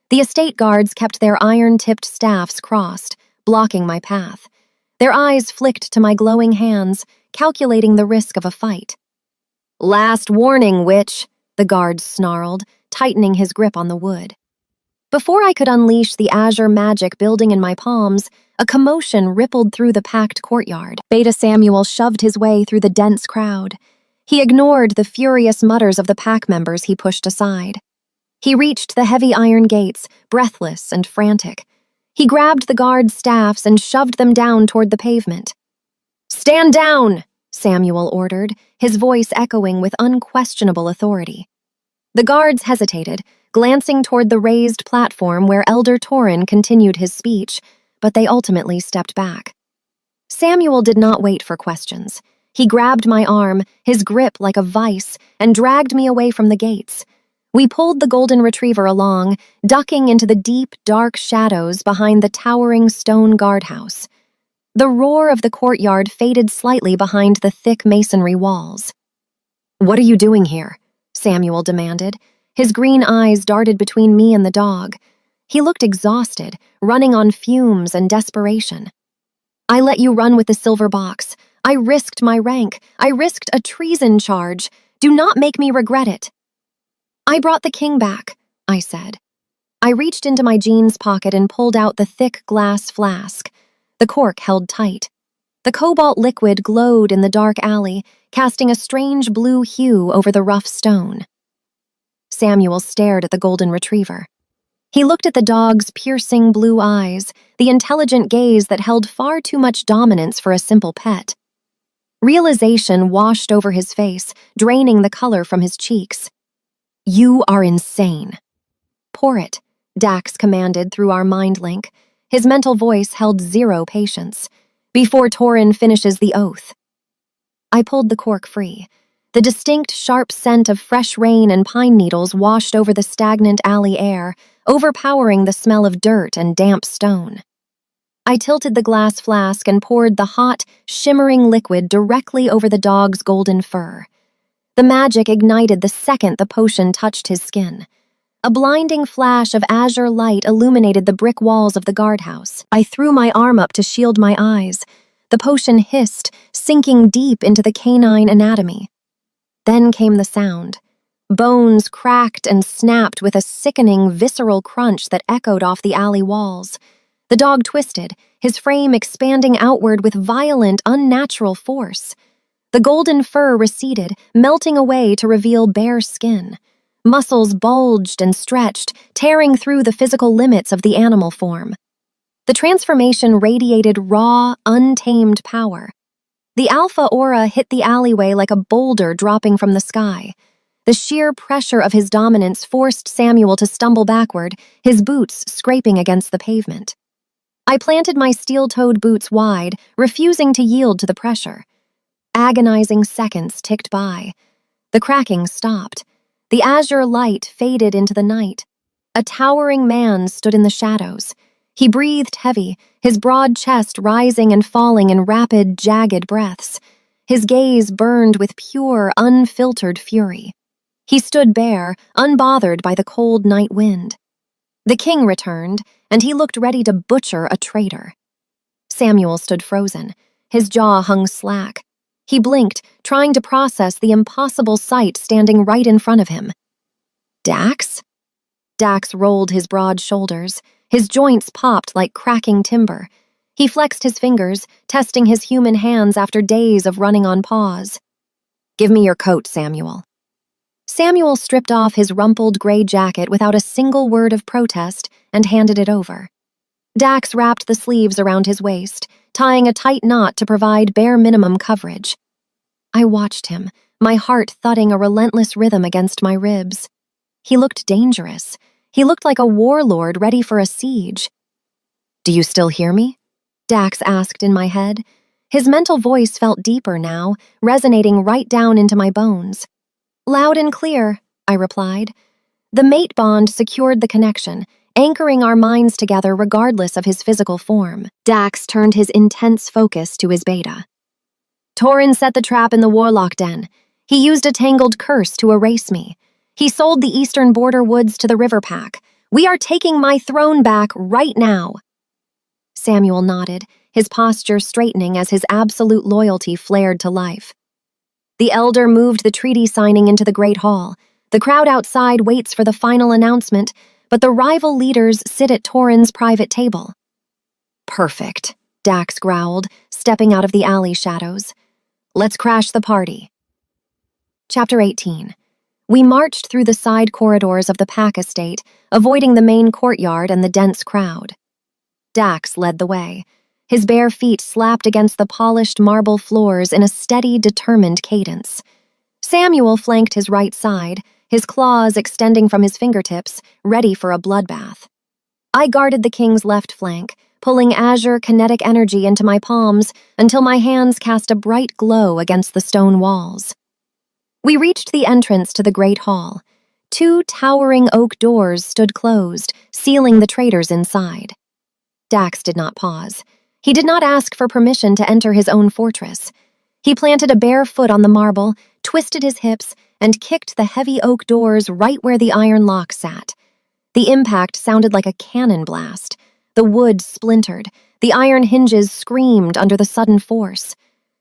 The estate guards kept their iron-tipped staffs crossed, blocking my path. Their eyes flicked to my glowing hands, calculating the risk of a fight. "Last warning, witch," the guard snarled, tightening his grip on the wood. Before I could unleash the azure magic building in my palms, a commotion rippled through the packed courtyard. Beta Samuel shoved his way through the dense crowd. He ignored the furious mutters of the pack members he pushed aside. He reached the heavy iron gates, breathless and frantic. He grabbed the guards' staffs and shoved them down toward the pavement. "Stand down!" Samuel ordered, his voice echoing with unquestionable authority. The guards hesitated, glancing toward the raised platform where Elder Torin continued his speech, but they ultimately stepped back. Samuel did not wait for questions. He grabbed my arm, his grip like a vice, and dragged me away from the gates. We pulled the golden retriever along, ducking into the deep, dark shadows behind the towering stone guardhouse. The roar of the courtyard faded slightly behind the thick masonry walls. "What are you doing here?" Samuel demanded. His green eyes darted between me and the dog. He looked exhausted, running on fumes and desperation. "I let you run with the silver box. I risked my rank. I risked a treason charge. Do not make me regret it." "I brought the king back," I said. I reached into my jeans pocket and pulled out the thick glass flask. The cork held tight. The cobalt liquid glowed in the dark alley, casting a strange blue hue over the rough stone. Samuel stared at the golden retriever. He looked at the dog's piercing blue eyes, the intelligent gaze that held far too much dominance for a simple pet. Realization washed over his face, draining the color from his cheeks. "You are insane." "Pour it," Dax commanded through our mind link. His mental voice held zero patience. "Before Torin finishes the oath." I pulled the cork free. The distinct, sharp scent of fresh rain and pine needles washed over the stagnant alley air, overpowering the smell of dirt and damp stone. I tilted the glass flask and poured the hot, shimmering liquid directly over the dog's golden fur. The magic ignited the second the potion touched his skin. A blinding flash of azure light illuminated the brick walls of the guardhouse. I threw my arm up to shield my eyes. The potion hissed, sinking deep into the canine anatomy. Then came the sound. Bones cracked and snapped with a sickening, visceral crunch that echoed off the alley walls. The dog twisted, his frame expanding outward with violent, unnatural force. The golden fur receded, melting away to reveal bare skin. Muscles bulged and stretched, tearing through the physical limits of the animal form. The transformation radiated raw, untamed power. The alpha aura hit the alleyway like a boulder dropping from the sky. The sheer pressure of his dominance forced Samuel to stumble backward, his boots scraping against the pavement. I planted my steel-toed boots wide, refusing to yield to the pressure. Agonizing seconds ticked by. The cracking stopped. The azure light faded into the night. A towering man stood in the shadows. He breathed heavy, his broad chest rising and falling in rapid, jagged breaths. His gaze burned with pure, unfiltered fury. He stood bare, unbothered by the cold night wind. The king returned, and he looked ready to butcher a traitor. Samuel stood frozen. His jaw hung slack. He blinked, trying to process the impossible sight standing right in front of him. Dax? Dax rolled his broad shoulders. His joints popped like cracking timber. He flexed his fingers, testing his human hands after days of running on pause. "Give me your coat, Samuel." Samuel stripped off his rumpled gray jacket without a single word of protest and handed it over. Dax wrapped the sleeves around his waist, tying a tight knot to provide bare minimum coverage. I watched him, my heart thudding a relentless rhythm against my ribs. He looked dangerous. He looked like a warlord ready for a siege. "Do you still hear me?" Dax asked in my head. His mental voice felt deeper now, resonating right down into my bones. "Loud and clear," I replied. The mate bond secured the connection, anchoring our minds together regardless of his physical form. Dax turned his intense focus to his beta. "Torin set the trap in the Warlock Den. He used a tangled curse to erase me. He sold the eastern border woods to the River Pack. We are taking my throne back right now." Samuel nodded, his posture straightening as his absolute loyalty flared to life. The elder moved the treaty signing into the Great Hall. The crowd outside waits for the final announcement, but the rival leaders sit at Torin's private table. "Perfect," Dax growled, stepping out of the alley shadows. "Let's crash the party." Chapter 18. We marched through the side corridors of the Pack estate, avoiding the main courtyard and the dense crowd. Dax led the way. His bare feet slapped against the polished marble floors in a steady, determined cadence. Samuel flanked his right side, his claws extending from his fingertips, ready for a bloodbath. I guarded the king's left flank, pulling azure kinetic energy into my palms until my hands cast a bright glow against the stone walls. We reached the entrance to the Great Hall. 2 towering oak doors stood closed, sealing the traitors inside. Dax did not pause. He did not ask for permission to enter his own fortress. He planted a bare foot on the marble, twisted his hips, and kicked the heavy oak doors right where the iron lock sat. The impact sounded like a cannon blast. The wood splintered. The iron hinges screamed under the sudden force.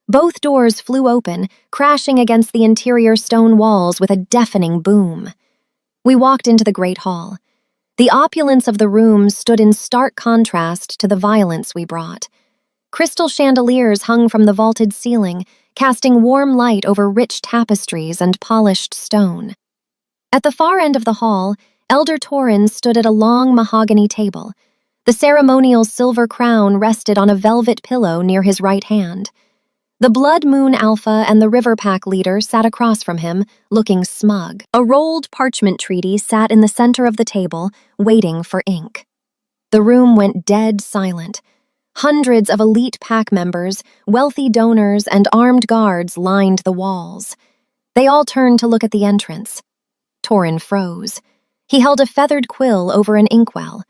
Both doors flew open, crashing against the interior stone walls with a deafening boom. We walked into the Great Hall. The opulence of the room stood in stark contrast to the violence we brought. Crystal chandeliers hung from the vaulted ceiling, casting warm light over rich tapestries and polished stone. At the far end of the hall, Elder Torin stood at a long mahogany table. The ceremonial silver crown rested on a velvet pillow near his right hand. The Blood Moon Alpha and the River Pack leader sat across from him, looking smug. A rolled parchment treaty sat in the center of the table, waiting for ink. The room went dead silent. Hundreds of elite pack members, wealthy donors, and armed guards lined the walls. They all turned to look at the entrance. Torin froze. He held a feathered quill over an inkwell.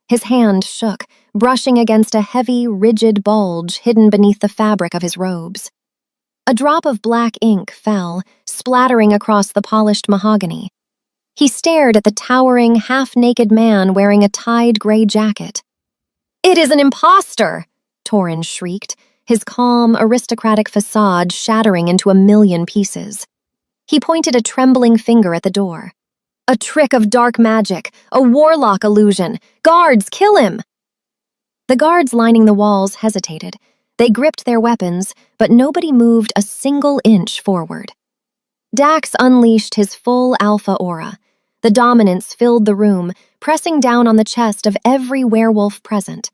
His hand shook, brushing against a heavy, rigid bulge hidden beneath the fabric of his robes. A drop of black ink fell, splattering across the polished mahogany. He stared at the towering, half-naked man wearing a tied gray jacket. "It is an imposter!" Torin shrieked, his calm, aristocratic facade shattering into a million pieces. He pointed a trembling finger at the door. "A trick of dark magic, a warlock illusion. Guards, kill him!" The guards lining the walls hesitated. They gripped their weapons, but nobody moved a single inch forward. Dax unleashed his full alpha aura. The dominance filled the room, pressing down on the chest of every werewolf present.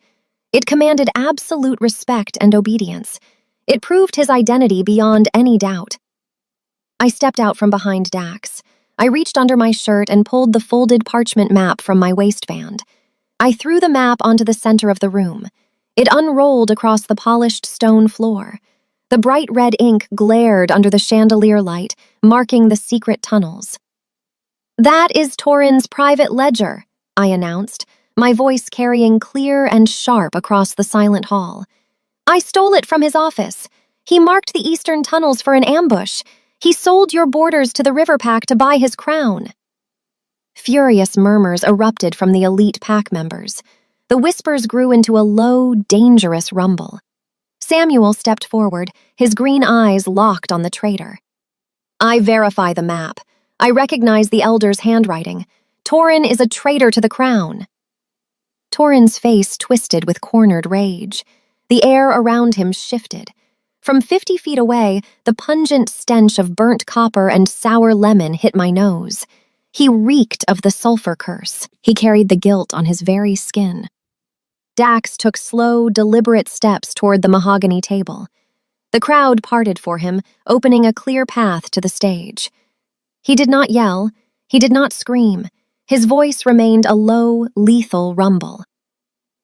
It commanded absolute respect and obedience. It proved his identity beyond any doubt. I stepped out from behind Dax. I reached under my shirt and pulled the folded parchment map from my waistband. I threw the map onto the center of the room. It unrolled across the polished stone floor. The bright red ink glared under the chandelier light, marking the secret tunnels. "That is Torin's private ledger," I announced, my voice carrying clear and sharp across the silent hall. "I stole it from his office. He marked the eastern tunnels for an ambush. He sold your borders to the River Pack to buy his crown." Furious murmurs erupted from the elite pack members. The whispers grew into a low, dangerous rumble. Samuel stepped forward, his green eyes locked on the traitor. "I verify the map. I recognize the elder's handwriting. Torin is a traitor to the crown." Torin's face twisted with cornered rage. The air around him shifted. From 50 feet away, the pungent stench of burnt copper and sour lemon hit my nose. He reeked of the sulfur curse. He carried the guilt on his very skin. Dax took slow, deliberate steps toward the mahogany table. The crowd parted for him, opening a clear path to the stage. He did not yell. He did not scream. His voice remained a low, lethal rumble.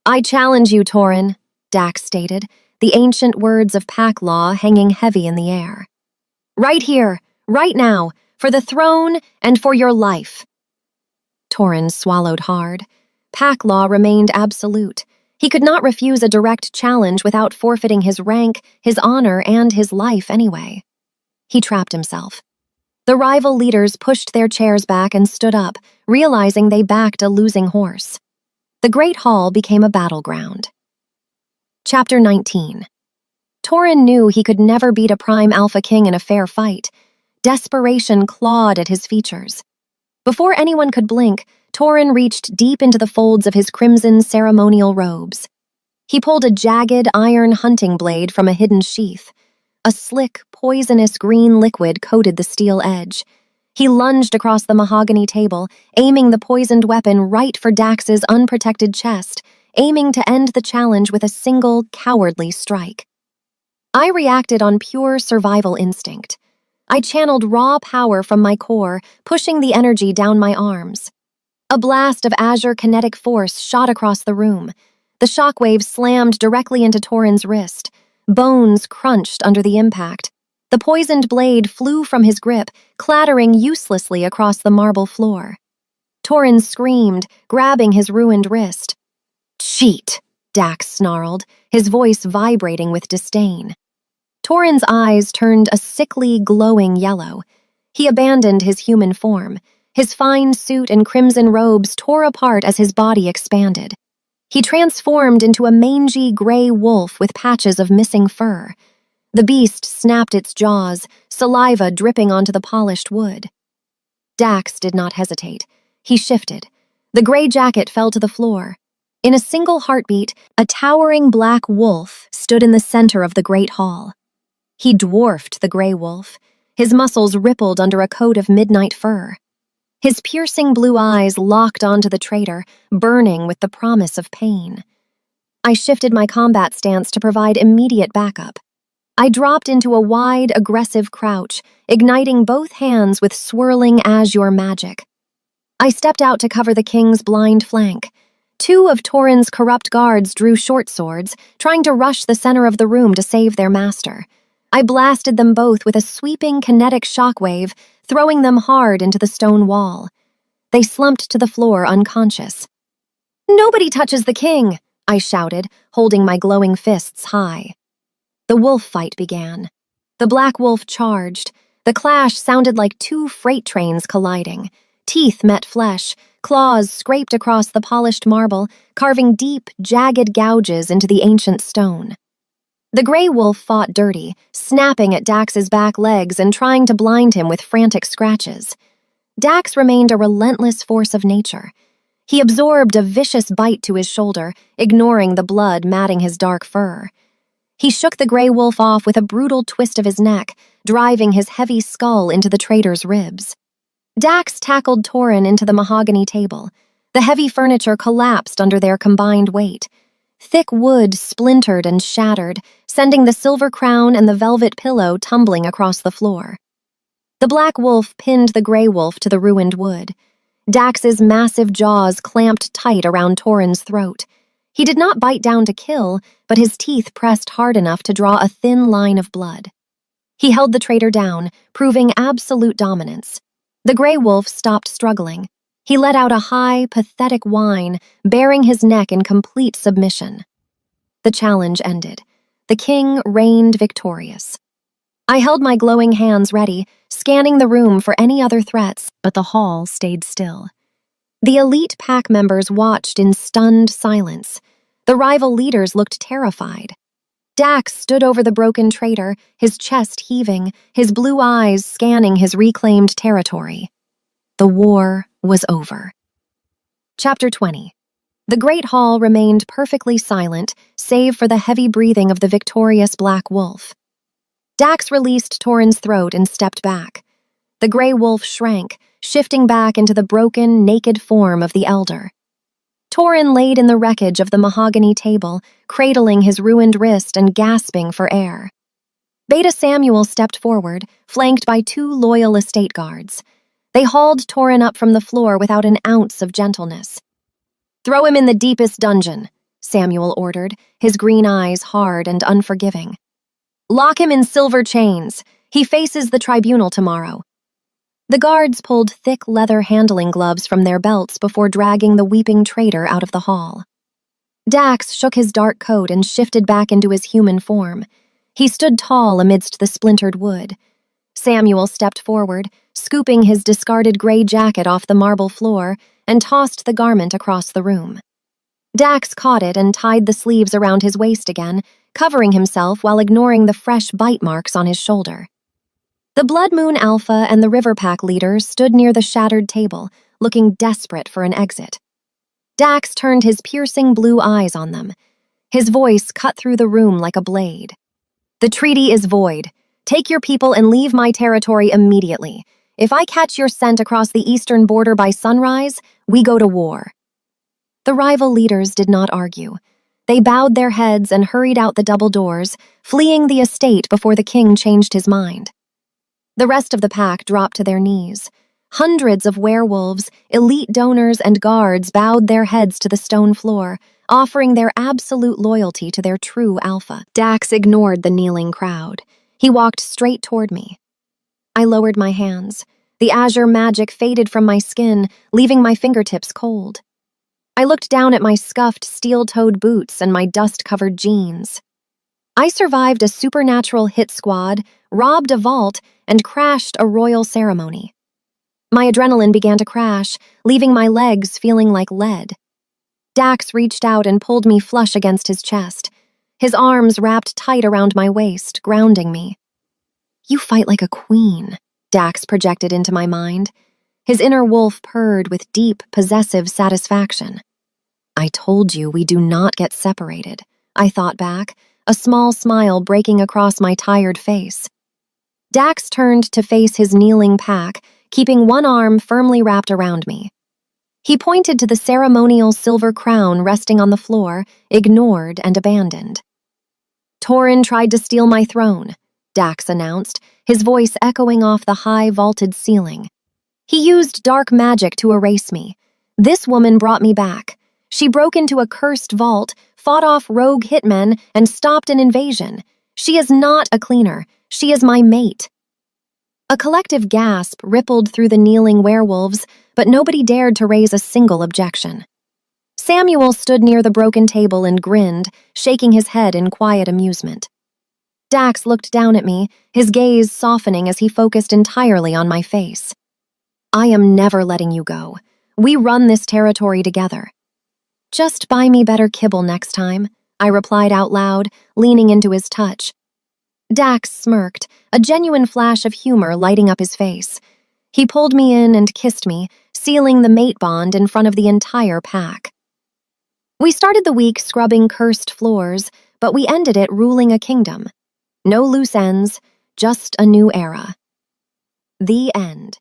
"I challenge you, Torin," Dax stated, the ancient words of pack law hanging heavy in the air. "Right here, right now, for the throne and for your life." Torin swallowed hard. Pack law remained absolute. He could not refuse a direct challenge without forfeiting his rank, his honor, and his life anyway. He trapped himself. The rival leaders pushed their chairs back and stood up, realizing they backed a losing horse. The Great Hall became a battleground. Chapter 19. Torin knew he could never beat a Prime Alpha King in a fair fight. Desperation clawed at his features. Before anyone could blink, Torin reached deep into the folds of his crimson ceremonial robes. He pulled a jagged iron hunting blade from a hidden sheath. A slick, poisonous green liquid coated the steel edge. He lunged across the mahogany table, aiming the poisoned weapon right for Dax's unprotected chest, aiming to end the challenge with a single, cowardly strike. I reacted on pure survival instinct. I channeled raw power from my core, pushing the energy down my arms. A blast of azure kinetic force shot across the room. The shockwave slammed directly into Torin's wrist. Bones crunched under the impact. The poisoned blade flew from his grip, clattering uselessly across the marble floor. Torin screamed, grabbing his ruined wrist. "Cheat!" Dax snarled, his voice vibrating with disdain. Torin's eyes turned a sickly, glowing yellow. He abandoned his human form. His fine suit and crimson robes tore apart as his body expanded. He transformed into a mangy gray wolf with patches of missing fur. The beast snapped its jaws, saliva dripping onto the polished wood. Dax did not hesitate. He shifted. The gray jacket fell to the floor. In a single heartbeat, a towering black wolf stood in the center of the great hall. He dwarfed the gray wolf. His muscles rippled under a coat of midnight fur. His piercing blue eyes locked onto the traitor, burning with the promise of pain. I shifted my combat stance to provide immediate backup. I dropped into a wide, aggressive crouch, igniting both hands with swirling azure magic. I stepped out to cover the king's blind flank. Two of Torin's corrupt guards drew short swords, trying to rush the center of the room to save their master. I blasted them both with a sweeping kinetic shockwave, throwing them hard into the stone wall. They slumped to the floor unconscious. "Nobody touches the king!" I shouted, holding my glowing fists high. The wolf fight began. The black wolf charged. The clash sounded like two freight trains colliding. Teeth met flesh, claws scraped across the polished marble, carving deep, jagged gouges into the ancient stone. The gray wolf fought dirty, snapping at Dax's back legs and trying to blind him with frantic scratches. Dax remained a relentless force of nature. He absorbed a vicious bite to his shoulder, ignoring the blood matting his dark fur. He shook the gray wolf off with a brutal twist of his neck, driving his heavy skull into the traitor's ribs. Dax tackled Torin into the mahogany table. The heavy furniture collapsed under their combined weight. Thick wood splintered and shattered, sending the silver crown and the velvet pillow tumbling across the floor. The black wolf pinned the gray wolf to the ruined wood. Dax's massive jaws clamped tight around Torin's throat. He did not bite down to kill, but his teeth pressed hard enough to draw a thin line of blood. He held the traitor down, proving absolute dominance. The gray wolf stopped struggling. He let out a high, pathetic whine, baring his neck in complete submission. The challenge ended. The king reigned victorious. I held my glowing hands ready, scanning the room for any other threats, but the hall stayed still. The elite pack members watched in stunned silence. The rival leaders looked terrified. Dax stood over the broken traitor, his chest heaving, his blue eyes scanning his reclaimed territory. The war was over. Chapter 20. The Great Hall remained perfectly silent, save for the heavy breathing of the victorious black wolf. Dax released Torin's throat and stepped back. The gray wolf shrank, shifting back into the broken, naked form of the elder. Torin laid in the wreckage of the mahogany table, cradling his ruined wrist and gasping for air. Beta Samuel stepped forward, flanked by 2 loyal estate guards. They hauled Torin up from the floor without an ounce of gentleness. "Throw him in the deepest dungeon," Samuel ordered, his green eyes hard and unforgiving. "Lock him in silver chains. He faces the tribunal tomorrow." The guards pulled thick leather handling gloves from their belts before dragging the weeping traitor out of the hall. Dax shook his dark coat and shifted back into his human form. He stood tall amidst the splintered wood. Samuel stepped forward, scooping his discarded gray jacket off the marble floor, and tossed the garment across the room. Dax caught it and tied the sleeves around his waist again, covering himself while ignoring the fresh bite marks on his shoulder. The Blood Moon Alpha and the Riverpack leaders stood near the shattered table, looking desperate for an exit. Dax turned his piercing blue eyes on them. His voice cut through the room like a blade. "The treaty is void. Take your people and leave my territory immediately. If I catch your scent across the eastern border by sunrise, we go to war." The rival leaders did not argue. They bowed their heads and hurried out the double doors, fleeing the estate before the king changed his mind. The rest of the pack dropped to their knees. Hundreds of werewolves, elite donors, and guards bowed their heads to the stone floor, offering their absolute loyalty to their true alpha. Dax ignored the kneeling crowd. He walked straight toward me. I lowered my hands. The azure magic faded from my skin, leaving my fingertips cold. I looked down at my scuffed steel-toed boots and my dust-covered jeans. I survived a supernatural hit squad, robbed a vault, and crashed a royal ceremony. My adrenaline began to crash, leaving my legs feeling like lead. Dax reached out and pulled me flush against his chest. His arms wrapped tight around my waist, grounding me. "You fight like a queen," Dax projected into my mind. His inner wolf purred with deep, possessive satisfaction. "I told you we do not get separated," I thought back, a small smile breaking across my tired face. Dax turned to face his kneeling pack, keeping one arm firmly wrapped around me. He pointed to the ceremonial silver crown resting on the floor, ignored and abandoned. "Torin tried to steal my throne," Dax announced, his voice echoing off the high vaulted ceiling. "He used dark magic to erase me. This woman brought me back. She broke into a cursed vault, fought off rogue hitmen, and stopped an invasion. She is not a cleaner. She is my mate." A collective gasp rippled through the kneeling werewolves, but nobody dared to raise a single objection. Samuel stood near the broken table and grinned, shaking his head in quiet amusement. Dax looked down at me, his gaze softening as he focused entirely on my face. "I am never letting you go. We run this territory together." "Just buy me better kibble next time," I replied out loud, leaning into his touch. Dax smirked, a genuine flash of humor lighting up his face. He pulled me in and kissed me, sealing the mate bond in front of the entire pack. We started the week scrubbing cursed floors, but we ended it ruling a kingdom. No loose ends, just a new era. The end.